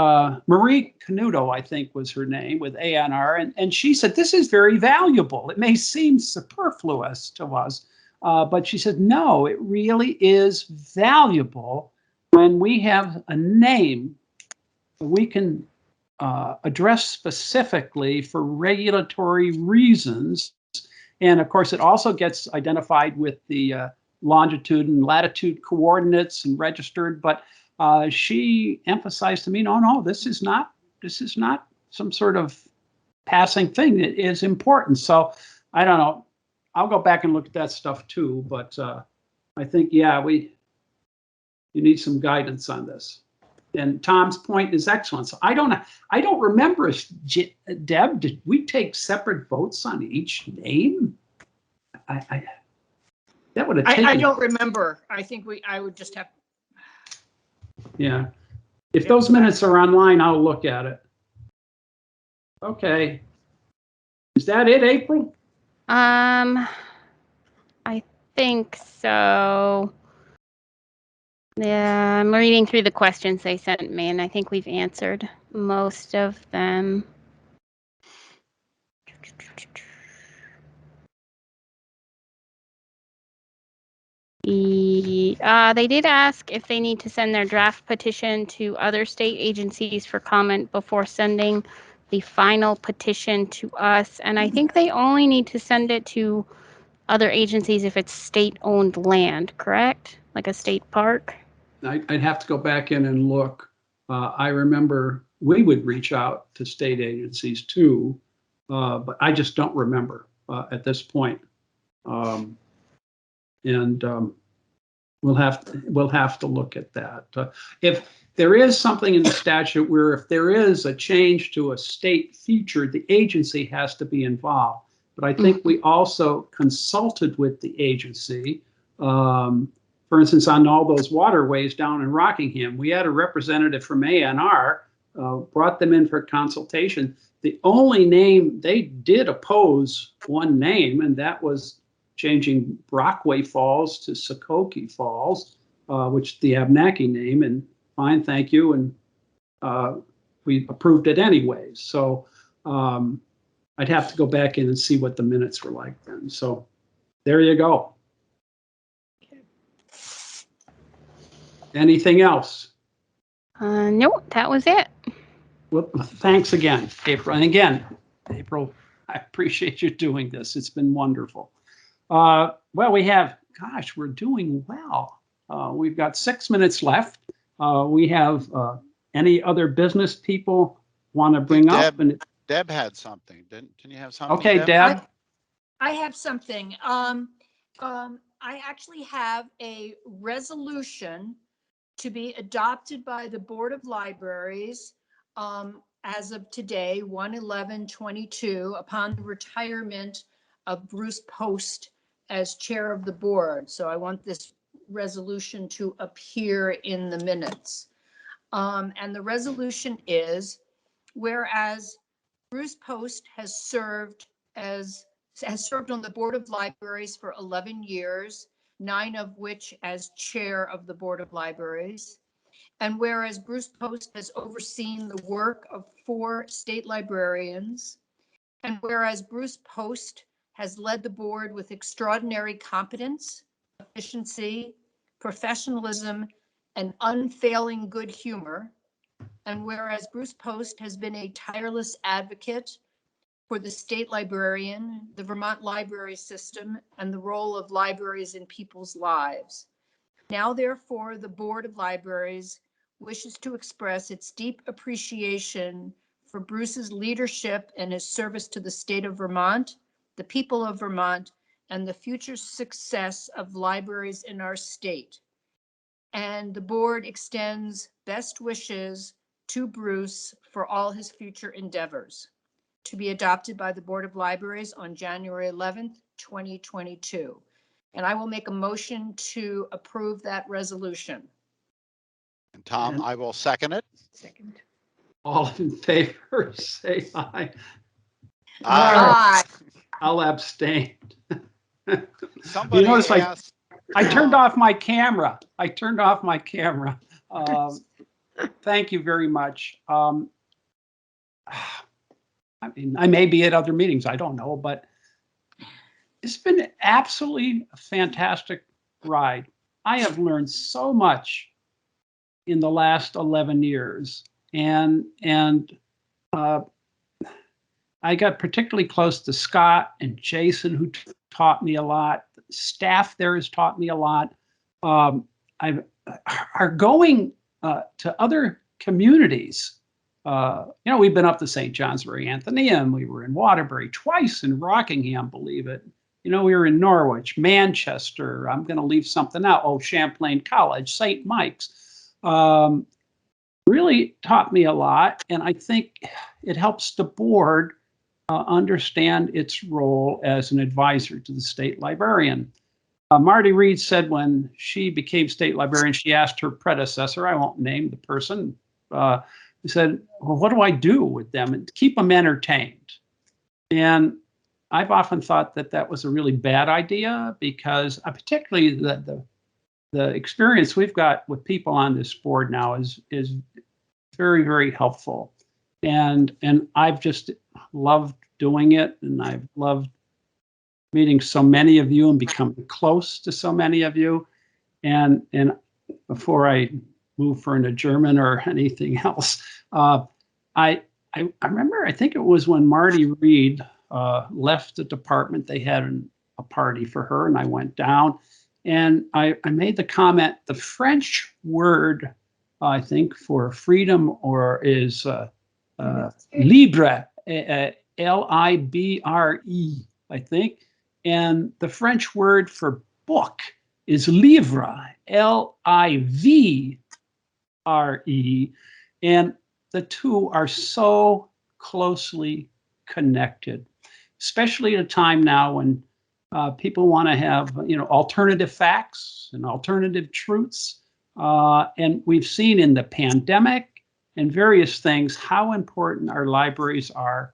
Marie Canuto, I think was her name, with ANR, and she said, this is very valuable. It may seem superfluous to us, but she said, no, it really is valuable when we have a name we can address specifically for regulatory reasons. And of course, it also gets identified with the longitude and latitude coordinates and registered. But she emphasized to me, no, this is not some sort of passing thing. It is important. So I don't know. I'll go back and look at that stuff too. But I think, yeah, you need some guidance on this. And Tom's point is excellent. So I don't remember, Deb, did we take separate votes on each name? That would have taken. I don't remember. I think I would just have. Yeah. If those minutes are online, I'll look at it. Okay. Is that it, April? I think so. Yeah, I'm reading through the questions they sent me, and I think we've answered most of them. They did ask if they need to send their draft petition to other state agencies for comment before sending the final petition to us. And I think they only need to send it to other agencies if it's state-owned land, correct? Like a state park? I'd have to go back in and look. I remember we would reach out to state agencies too, but I just don't remember at this point. We'll have to look at that. If there is something in the statute where if there is a change to a state feature, the agency has to be involved. But I think we also consulted with the agency. For instance, on all those waterways down in Rockingham, we had a representative from ANR, brought them in for consultation. The only name, they did oppose one name, and that was changing Brockway Falls to Sokoke Falls, which the Abnaki name, and fine, thank you. And we approved it anyways. So I'd have to go back in and see what the minutes were like then. So there you go. Anything else? No, that was it. Well, thanks again, April. And again, April, I appreciate you doing this. It's been wonderful. Well, we're doing well. We've got 6 minutes left. We have any other business people want to bring up? Deb had something. Didn't you have something? Okay, Deb. I have something. I actually have a resolution to be adopted by the Board of Libraries as of today, 1/11/22, upon the retirement of Bruce Post as chair of the board. So I want this resolution to appear in the minutes. And the resolution is, whereas Bruce Post has served on the Board of Libraries for 11 years, 9 of which as chair of the Board of Libraries. And whereas Bruce Post has overseen the work of 4 state librarians, and whereas Bruce Post has led the board with extraordinary competence, efficiency, professionalism, and unfailing good humor, and whereas Bruce Post has been a tireless advocate for the state librarian, the Vermont library system, and the role of libraries in people's lives. Now, therefore, the Board of Libraries wishes to express its deep appreciation for Bruce's leadership and his service to the state of Vermont, the people of Vermont, and the future success of libraries in our state. And the board extends best wishes to Bruce for all his future endeavors, to be adopted by the Board of Libraries on January 11th, 2022. And I will make a motion to approve that resolution. And Tom, And- I will second it. Second. All in favor, say aye. Aye. I'll abstain. Somebody notice asked. I turned off my camera. Thank you very much. I mean, I may be at other meetings, I don't know, but it's been absolutely a fantastic ride. I have learned so much in the last 11 years. And I got particularly close to Scott and Jason, who taught me a lot. Staff there has taught me a lot. Are going to other communities. We've been up to St. John's-Bury Athenaeum. We were in Waterbury twice, in Rockingham, believe it. We were in Norwich, Manchester. I'm going to leave something out. Oh, Champlain College, St. Mike's. Really taught me a lot. And I think it helps the board understand its role as an advisor to the state librarian. Marty Reed said when she became state librarian, she asked her predecessor, I won't name the person, he said, well, what do I do with them? And keep them entertained. And I've often thought that that was a really bad idea, because particularly the experience we've got with people on this board now is very, very helpful. And I've just loved doing it, and I've loved meeting so many of you and becoming close to so many of you. And before I move for an adjournment or anything else, I remember, I think it was when Marty Reed left the department, they had a party for her, and I went down, and I made the comment, the French word, I think, for freedom is libre, Libre, I think. And the French word for book is livre, Livre. And the two are so closely connected, especially at a time now when people want to have, alternative facts and alternative truths. And we've seen in the pandemic and various things how important our libraries are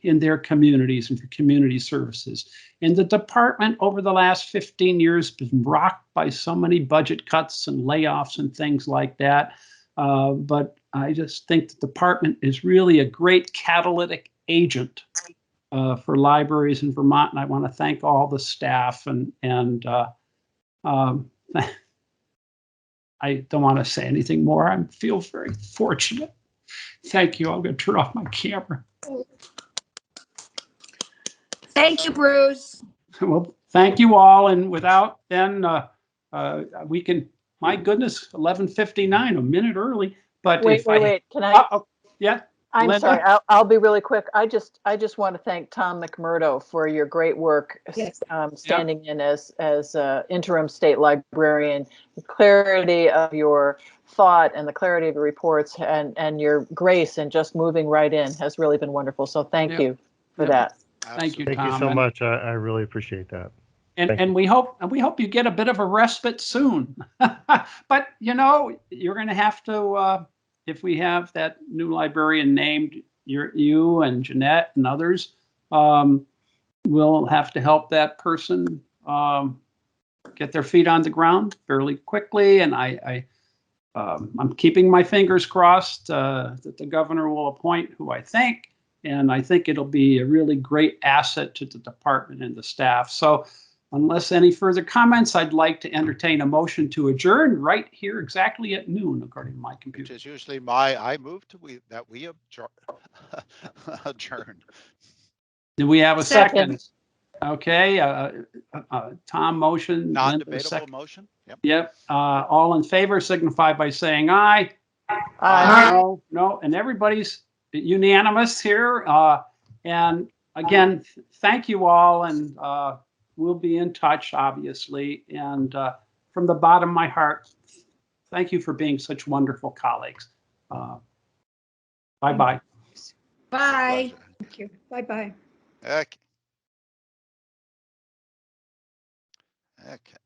in their communities and for community services. And the department over the last 15 years has been rocked by so many budget cuts and layoffs and things like that. But I just think the department is really a great catalytic agent for libraries in Vermont. And I want to thank all the staff and I don't want to say anything more. I feel very fortunate. Thank you. I'm going to turn off my camera. Thank you, Bruce. Well, thank you all. And without then, we can, my goodness, 11:59, a minute early. But Wait, can I? Yeah. I'm Linda? sorry, I'll be really quick. I just want to thank Tom McMurdo for your great work, Yes. standing in as interim state librarian. The clarity of your thought and the clarity of your reports and your grace and just moving right in has really been wonderful. So thank you for that. Thank you, Thank Tom. you so And- much. I really appreciate that. And we hope you get a bit of a respite soon. But you're going to have to, if we have that new librarian named, you and Jeanette and others, we'll have to help that person get their feet on the ground fairly quickly. And I'm keeping my fingers crossed that the governor will appoint who I think, and I think it'll be a really great asset to the department and the staff. So unless any further comments, I'd like to entertain a motion to adjourn right here exactly at noon, according to my computer. Which is usually I move that we adjourn. Do we have a second? Second. Okay, Tom motion. Linda Non-debatable second. motion? Yep. Yep, all in favor signify by saying aye. Aye. No, and everybody's unanimous here. And again, thank you all, and we'll be in touch, obviously. And from the bottom of my heart, thank you for being such wonderful colleagues. Bye-bye. Bye. Pleasure. Thank you. Bye-bye. Okay. Okay.